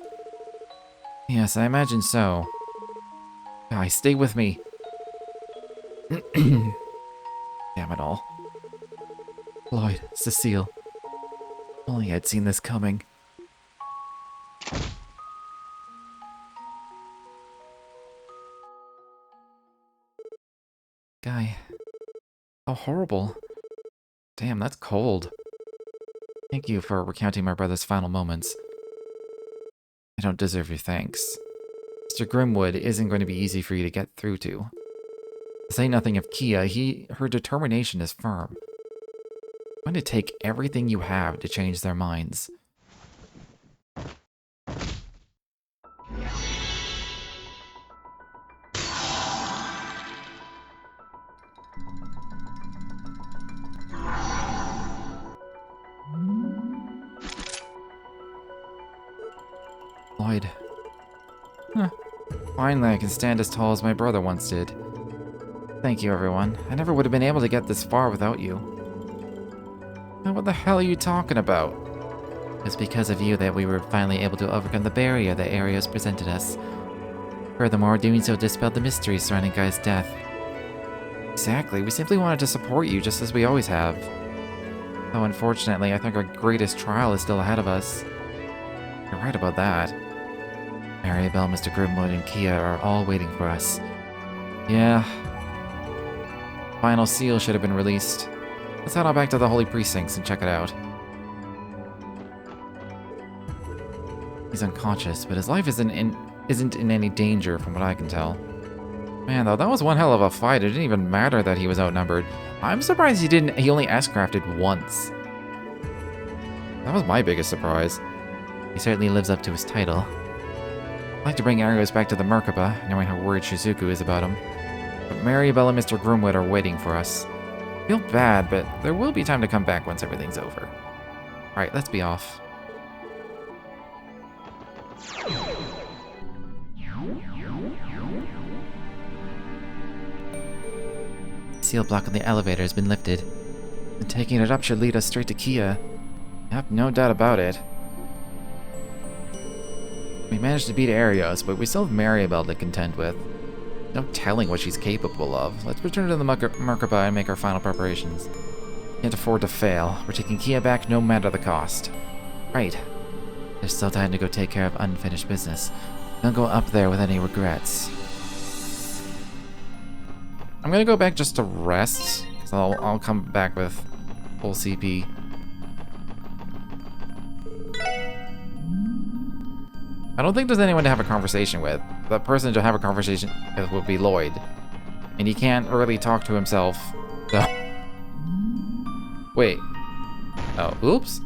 Yes, I imagine so. Guy, stay with me. Damn it all. Lloyd, Cecile. Only I'd seen this coming. Guy. How horrible. Damn, that's cold. Thank you for recounting my brother's final moments. I don't deserve your thanks. Mr. Grimwood isn't going to be easy for you to get through to. To say nothing of Kia, her determination is firm. I'm going to take everything you have to change their minds. Lloyd. Huh. Finally, I can stand as tall as my brother once did. Thank you, everyone. I never would have been able to get this far without you. Now, what the hell are you talking about? It's because of you that we were finally able to overcome the barrier that Arios presented us. Furthermore, doing so dispelled the mystery surrounding Guy's death. Exactly, we simply wanted to support you just as we always have. Though unfortunately, I think our greatest trial is still ahead of us. You're right about that. Maribel, Mr. Grimwood, and Kia are all waiting for us. Yeah. Final seal should have been released. Let's head on back to the Holy Precincts and check it out. He's unconscious, but his life isn't in any danger from what I can tell. Man, though, that was one hell of a fight. It didn't even matter that he was outnumbered. I'm surprised he only S-crafted once. That was my biggest surprise. He certainly lives up to his title. I'd like to bring Arios back to the Merkaba, knowing how worried Shizuku is about him. But Maribel and Mr. Grimwood are waiting for us. I feel bad, but there will be time to come back once everything's over. Alright, let's be off. Seal block on the elevator has been lifted, and taking it up should lead us straight to Kia. Yep, no doubt about it. We managed to beat Arios, but we still have Maribel to contend with. No telling what she's capable of. Let's return to the Merkaba and make our final preparations. Can't afford to fail. We're taking Kia back no matter the cost. Right. There's still time to go take care of unfinished business. Don't go up there with any regrets. I'm gonna go back just to rest, because I'll come back with full CP. I don't think there's anyone to have a conversation with. The person to have a conversation with would be Lloyd. And he can't really talk to himself, so... Wait. Oh, oops.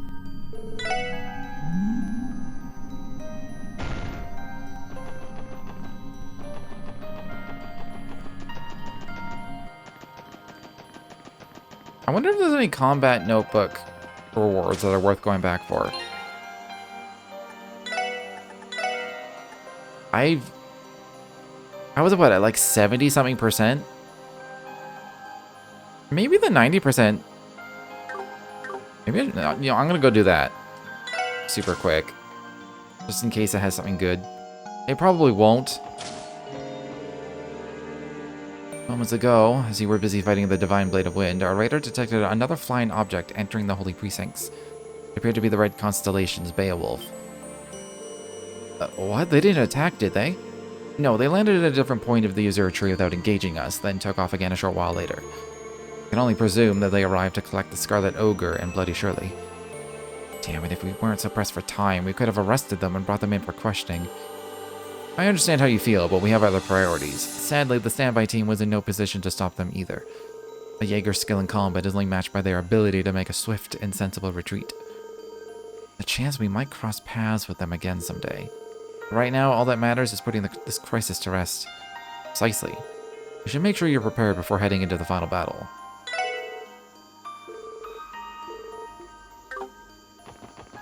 I wonder if there's any combat notebook rewards that are worth going back for. I was what, at like 70-something%? Maybe the 90%. Maybe, you know, I'm gonna go do that. Super quick. Just in case it has something good. It probably won't. Moments ago, as you were busy fighting the Divine Blade of Wind, our radar detected another flying object entering the Holy Precincts. It appeared to be the Red Constellation's Beowulf. What? They didn't attack, did they? No, they landed at a different point of the Azure tree without engaging us, then took off again a short while later. I can only presume that they arrived to collect the Scarlet Ogre and Bloody Shirley. Damn it, if we weren't so pressed for time, we could have arrested them and brought them in for questioning. I understand how you feel, but we have other priorities. Sadly, the standby team was in no position to stop them either. A Jaeger's skill in combat is only matched by their ability to make a swift and sensible retreat. The chance we might cross paths with them again someday. Right now, all that matters is putting this crisis to rest. Precisely. You should make sure you're prepared before heading into the final battle.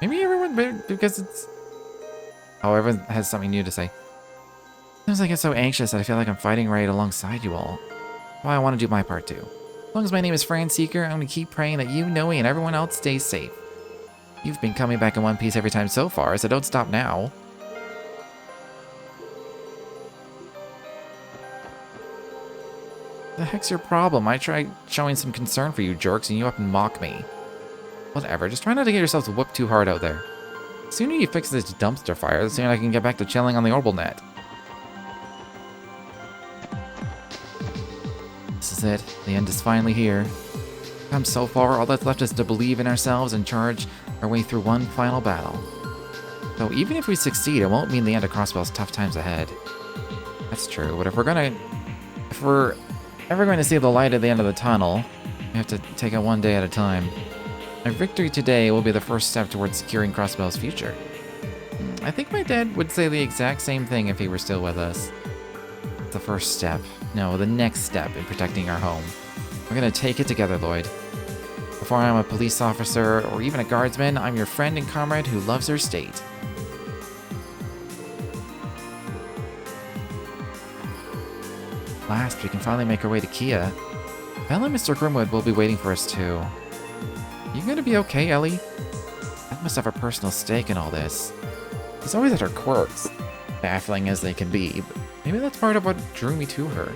Maybe everyone, because it's... Oh, everyone has something new to say. Seems like I get so anxious that I feel like I'm fighting right alongside you all. Why I want to do my part too. As long as my name is Fran Seeker, I'm going to keep praying that you, Noe, and everyone else stays safe. You've been coming back in one piece every time so far, so don't stop now. The heck's your problem? I tried showing some concern for you jerks and you up and mock me. Whatever, just try not to get yourselves whipped too hard out there. The sooner you fix this dumpster fire, the sooner I can get back to chilling on the Orbital net. This is it. The end is finally here. Come so far, all that's left is to believe in ourselves and charge our way through one final battle. So even if we succeed, it won't mean the end of Crossbell's tough times ahead. That's true, but if we're ever going to see the light at the end of the tunnel, we have to take it one day at a time. Our victory today will be the first step towards securing Crossbell's future. I think my dad would say the exact same thing if he were still with us. The first step. No, the next step in protecting our home. We're gonna take it together, Lloyd. Before I'm a police officer or even a guardsman, I'm your friend and comrade who loves her state. Last, we can finally make our way to Kia. Belle and Mr. Grimwood will be waiting for us too. You gonna be okay, Ellie? I must have a personal stake in all this. She's always at her quirks, baffling as they can be, but maybe that's part of what drew me to her.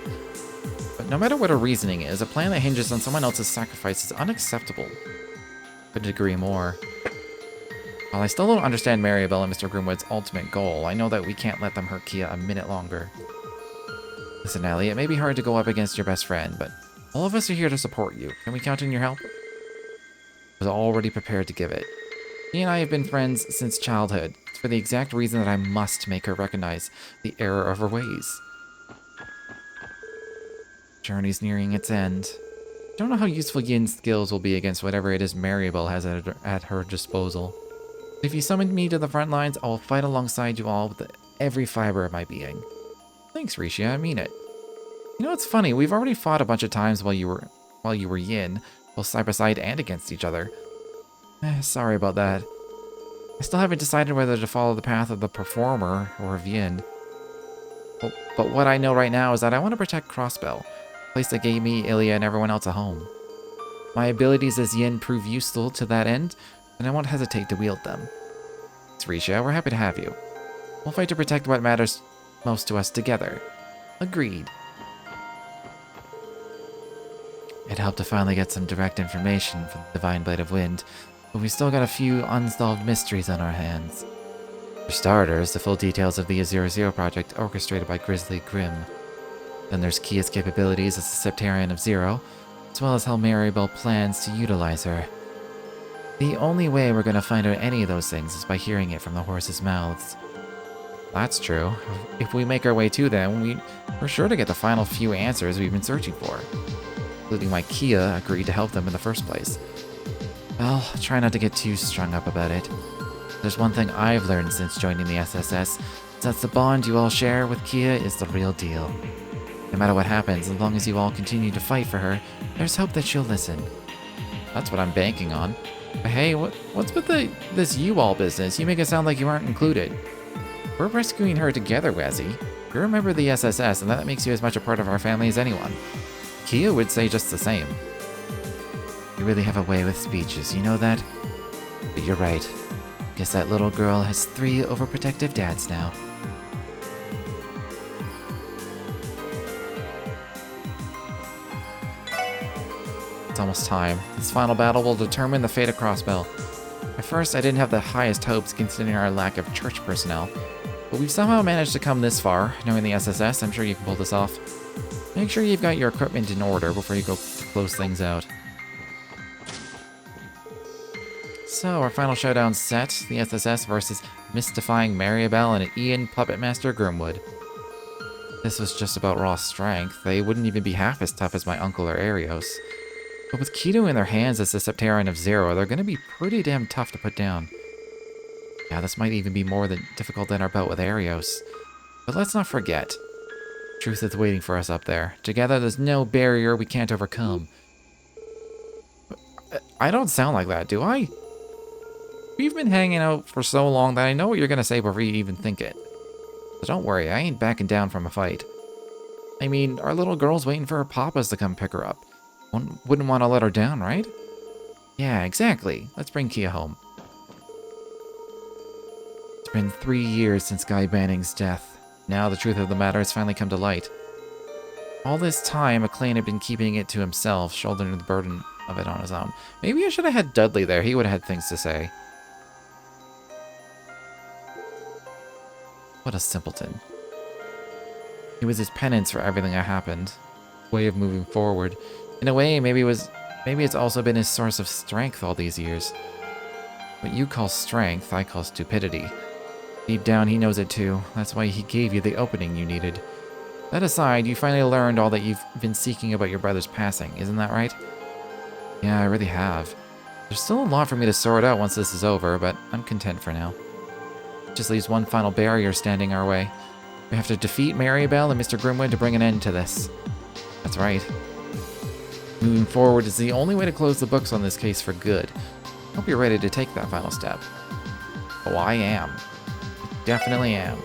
But no matter what her reasoning is, a plan that hinges on someone else's sacrifice is unacceptable. Couldn't agree more. While I still don't understand Maribel and Mr. Grimwood's ultimate goal, I know that we can't let them hurt Kia a minute longer. Listen, Ellie, it may be hard to go up against your best friend, but all of us are here to support you. Can we count on your help? I was already prepared to give it. She and I have been friends since childhood. It's for the exact reason that I must make her recognize the error of her ways. Journey's nearing its end. I don't know how useful Yin's skills will be against whatever it is Maribel has at her disposal. If you summon me to the front lines, I will fight alongside you all with every fiber of my being. Thanks, Risha, I mean it. You know, it's funny, we've already fought a bunch of times while you were Yin, both side by side and against each other. Sorry about that. I still haven't decided whether to follow the path of the performer or of Yin. But what I know right now is that I want to protect Crossbell, a place that gave me, Ilya, and everyone else a home. My abilities as Yin prove useful to that end, and I won't hesitate to wield them. It's Risha, we're happy to have you. We'll fight to protect what matters most to us together. Agreed. It helped to finally get some direct information from the Divine Blade of Wind, but we still got a few unsolved mysteries on our hands. For starters, the full details of the Azure Zero project orchestrated by Grizzly Grim. Then there's Kia's capabilities as a Septarian of Zero, as well as how Maribel plans to utilize her. The only way we're going to find out any of those things is by hearing it from the horses' mouths. That's true. If we make our way to them, we're sure to get the final few answers we've been searching for. Including why Kia agreed to help them in the first place. Well, try not to get too strung up about it. There's one thing I've learned since joining the SSS, that's the bond you all share with Kia is the real deal. No matter what happens, as long as you all continue to fight for her, there's hope that she'll listen. That's what I'm banking on. But hey, what's with this you-all business? You make it sound like you aren't included. We're rescuing her together, Wazzy. You're a member of the SSS, and that makes you as much a part of our family as anyone. Kia would say just the same. You really have a way with speeches, you know that? But you're right. Guess that little girl has 3 overprotective dads now. It's almost time. This final battle will determine the fate of Crossbell. At first, I didn't have the highest hopes considering our lack of church personnel, but we've somehow managed to come this far. Knowing the SSS, I'm sure you can pull this off. Make sure you've got your equipment in order before you go to close things out. So, our final showdown set, the SSS versus mystifying Maribel and Ian Puppet Master Grimwood. This was just about raw strength. They wouldn't even be half as tough as my uncle or Arios. But with Keto in their hands as the Septarian of Zero, they're going to be pretty damn tough to put down. Yeah, this might even be more difficult than our bout with Arios. But let's not forget, truth is waiting for us up there. Together, there's no barrier we can't overcome. I don't sound like that, do I? We've been hanging out for so long that I know what you're going to say before you even think it. So don't worry, I ain't backing down from a fight. I mean, our little girl's waiting for her papas to come pick her up. Wouldn't want to let her down, right? Yeah, exactly. Let's bring Kia home. It's been 3 years since Guy Banning's death. Now the truth of the matter has finally come to light. All this time, McLean had been keeping it to himself, shouldering the burden of it on his own. Maybe I should have had Dudley there. He would have had things to say. What a simpleton. It was his penance for everything that happened. Way of moving forward. In a way, maybe it's also been his source of strength all these years. What you call strength, I call stupidity. Deep down, he knows it too. That's why he gave you the opening you needed. That aside, you finally learned all that you've been seeking about your brother's passing, isn't that right? Yeah, I really have. There's still a lot for me to sort out once this is over, but I'm content for now. Just leaves one final barrier standing our way. We have to defeat Maribel and Mr. Grimwood to bring an end to this. That's right. Moving forward is the only way to close the books on this case for good. Hope you're ready to take that final step. Oh, I am. Definitely am.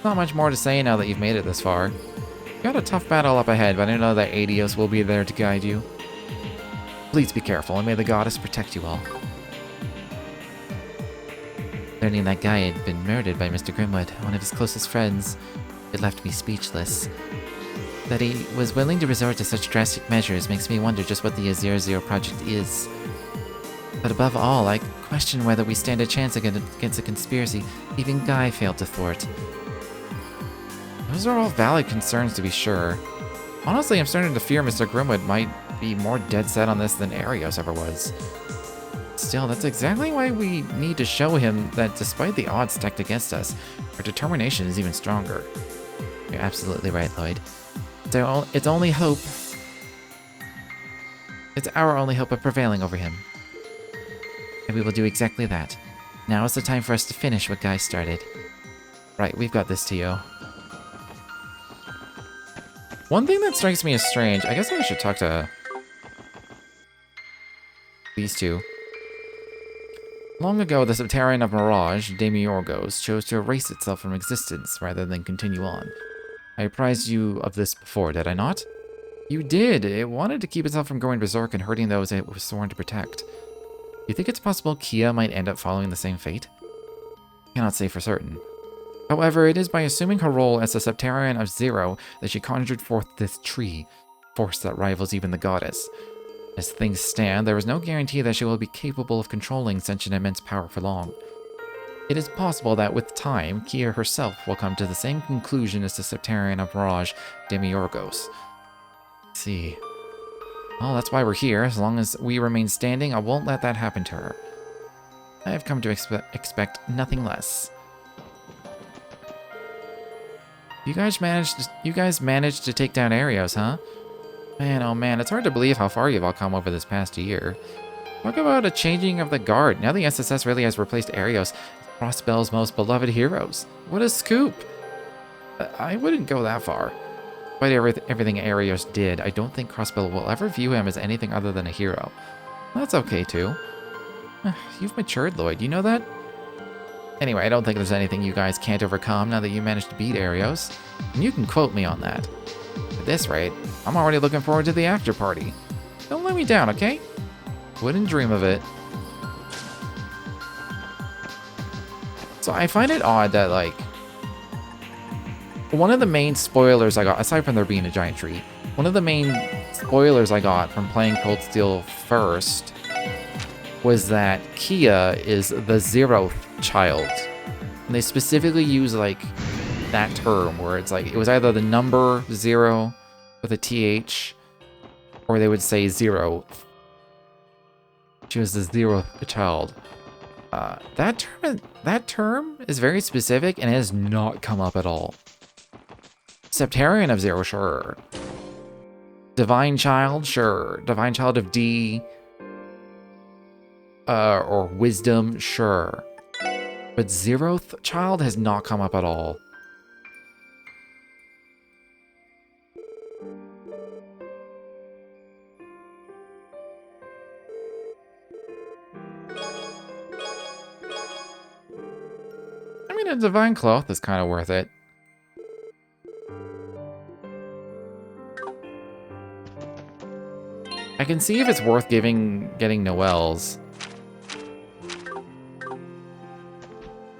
Not much more to say now that you've made it this far. You got a tough battle up ahead, but I know that Arios will be there to guide you. Please be careful, and may the goddess protect you all. Learning that guy had been murdered by Mr. Grimwood, one of his closest friends, it left me speechless. That he was willing to resort to such drastic measures makes me wonder just what the Azure project is. But above all, I question whether we stand a chance against a conspiracy even Guy failed to thwart. Those are all valid concerns, to be sure. Honestly, I'm starting to fear Mr. Grimwood might be more dead set on this than Arios ever was. Still, that's exactly why we need to show him that despite the odds stacked against us, our determination is even stronger. You're absolutely right, Lloyd. It's only hope. It's our only hope of prevailing over him. And we will do exactly that. Now is the time for us to finish what Guy started. Right, we've got this, Tio. One thing that strikes me as strange, I guess I should talk to these two. Long ago, the Septarian of Mirage, Demiurgos, chose to erase itself from existence rather than continue on. I apprised you of this before, did I not? You did. It wanted to keep itself from going berserk and hurting those it was sworn to protect. You think it's possible Kia might end up following the same fate? Cannot say for certain. However, it is by assuming her role as the Septarian of Zero that she conjured forth this tree, force that rivals even the goddess. As things stand, there is no guarantee that she will be capable of controlling such an immense power for long. It is possible that with time, Kia herself will come to the same conclusion as the Septarian of Mirage, Demiurgos. Let's see. Well, that's why we're here. As long as we remain standing, I won't let that happen to her. I have come to expect nothing less. You guys managed to take down Arios, huh? Man, oh man, it's hard to believe how far you've all come over this past year. Talk about a changing of the guard. Now the SSS really has replaced Arios as Crossbell's most beloved heroes. What a scoop! I wouldn't go that far. Despite everything Arios did, I don't think Crossbell will ever view him as anything other than a hero. That's okay too. You've matured, Lloyd, you know that? Anyway, I don't think there's anything you guys can't overcome now that you managed to beat Arios. And you can quote me on that. At this rate, I'm already looking forward to the after party. Don't let me down, okay? Wouldn't dream of it. So I find it odd that, like, one of the main spoilers I got, aside from there being a giant tree, one of the main spoilers I got from playing Cold Steel first was that Kia is the 0th child. And they specifically use, like, that term where it's like, it was either the number 0 with a TH, or they would say 0. She was the 0th child. That term is very specific and has not come up at all. Septarian of Zero, sure. Divine Child, sure. Divine Child of D, or Wisdom, sure. But 0th Child has not come up at all. I mean, a Divine Cloth is kind of worth it. I can see if it's worth getting Noelle's.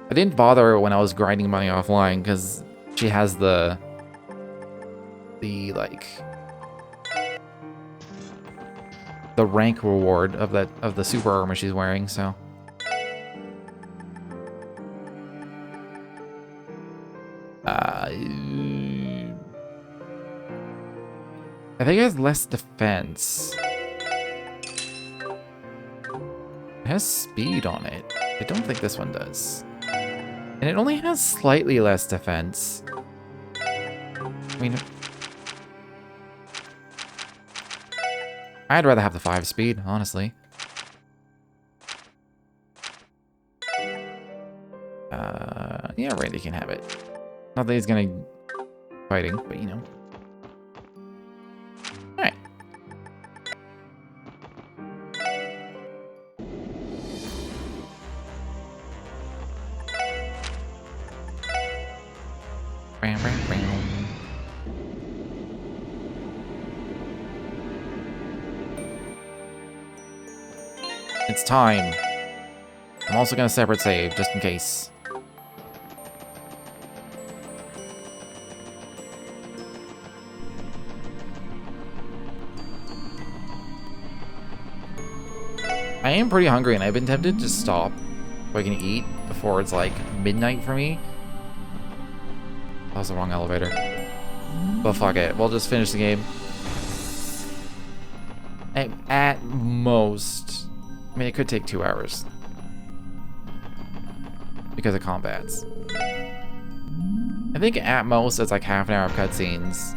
I didn't bother when I was grinding money offline because she has the rank reward of the super armor she's wearing, so. I think it has less defense. has speed on it. I don't think this one does. And it only has slightly less defense. I mean, I'd rather have the 5 speed, honestly. Yeah, Randy can have it. Not that he's gonna fighting, but you know. Alright. It's time. I'm also gonna separate save, just in case. I am pretty hungry, and I've been tempted to stop so I can eat before it's like midnight for me. That was the wrong elevator. But fuck it, we'll just finish the game. At most, I mean, it could take 2 hours because of combats. I think at most it's like half an hour of cutscenes,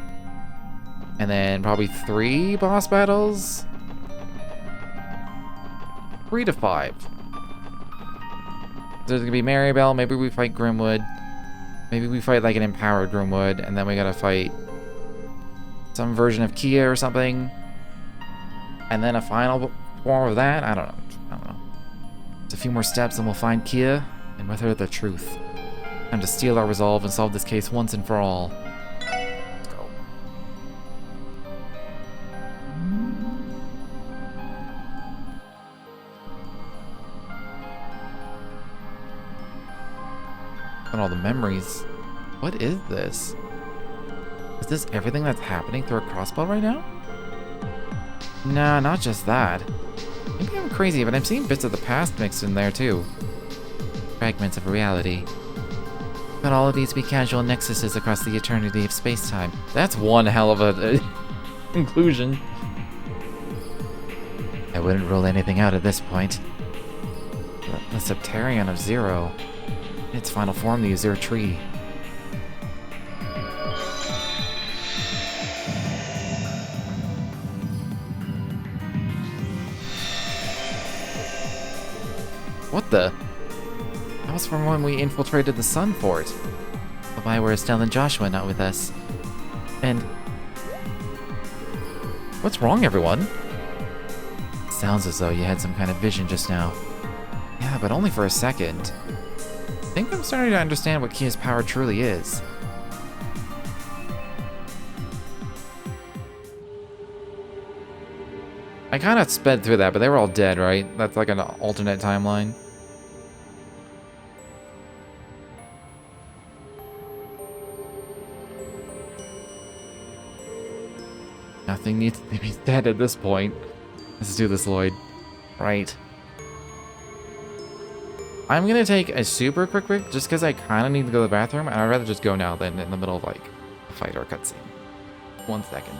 and then probably 3 boss battles. 3 to 5. There's gonna be Maribel, maybe we fight Grimwood. Maybe we fight like an empowered Grimwood, and then we gotta fight some version of Kia or something. And then a final form of that? I don't know. Just a few more steps and we'll find Kia and with her the truth. Time to steal our resolve and solve this case once and for all. Let's go. And all the memories. What is this? Is this everything that's happening through a Crossbell right now? Nah, not just that. Maybe I'm crazy, but I'm seeing bits of the past mixed in there too. Fragments of reality. But all of these be casual nexuses across the eternity of space-time. That's one hell of a conclusion. I wouldn't rule anything out at this point. The Septarion of Zero. In its final form, the Azure tree. What the? That was from when we infiltrated the Sun Fort. But why were Estelle and Joshua not with us? And... what's wrong, everyone? Sounds as though you had some kind of vision just now. Yeah, but only for a second. I think I'm starting to understand what Kia's power truly is. I kind of sped through that, but they were all dead, right? That's like an alternate timeline. Nothing needs to be dead at this point. Let's do this, Lloyd. Right. I'm gonna take a super quick break just because I kind of need to go to the bathroom, and I'd rather just go now than in the middle of like a fight or a cutscene. 1 second.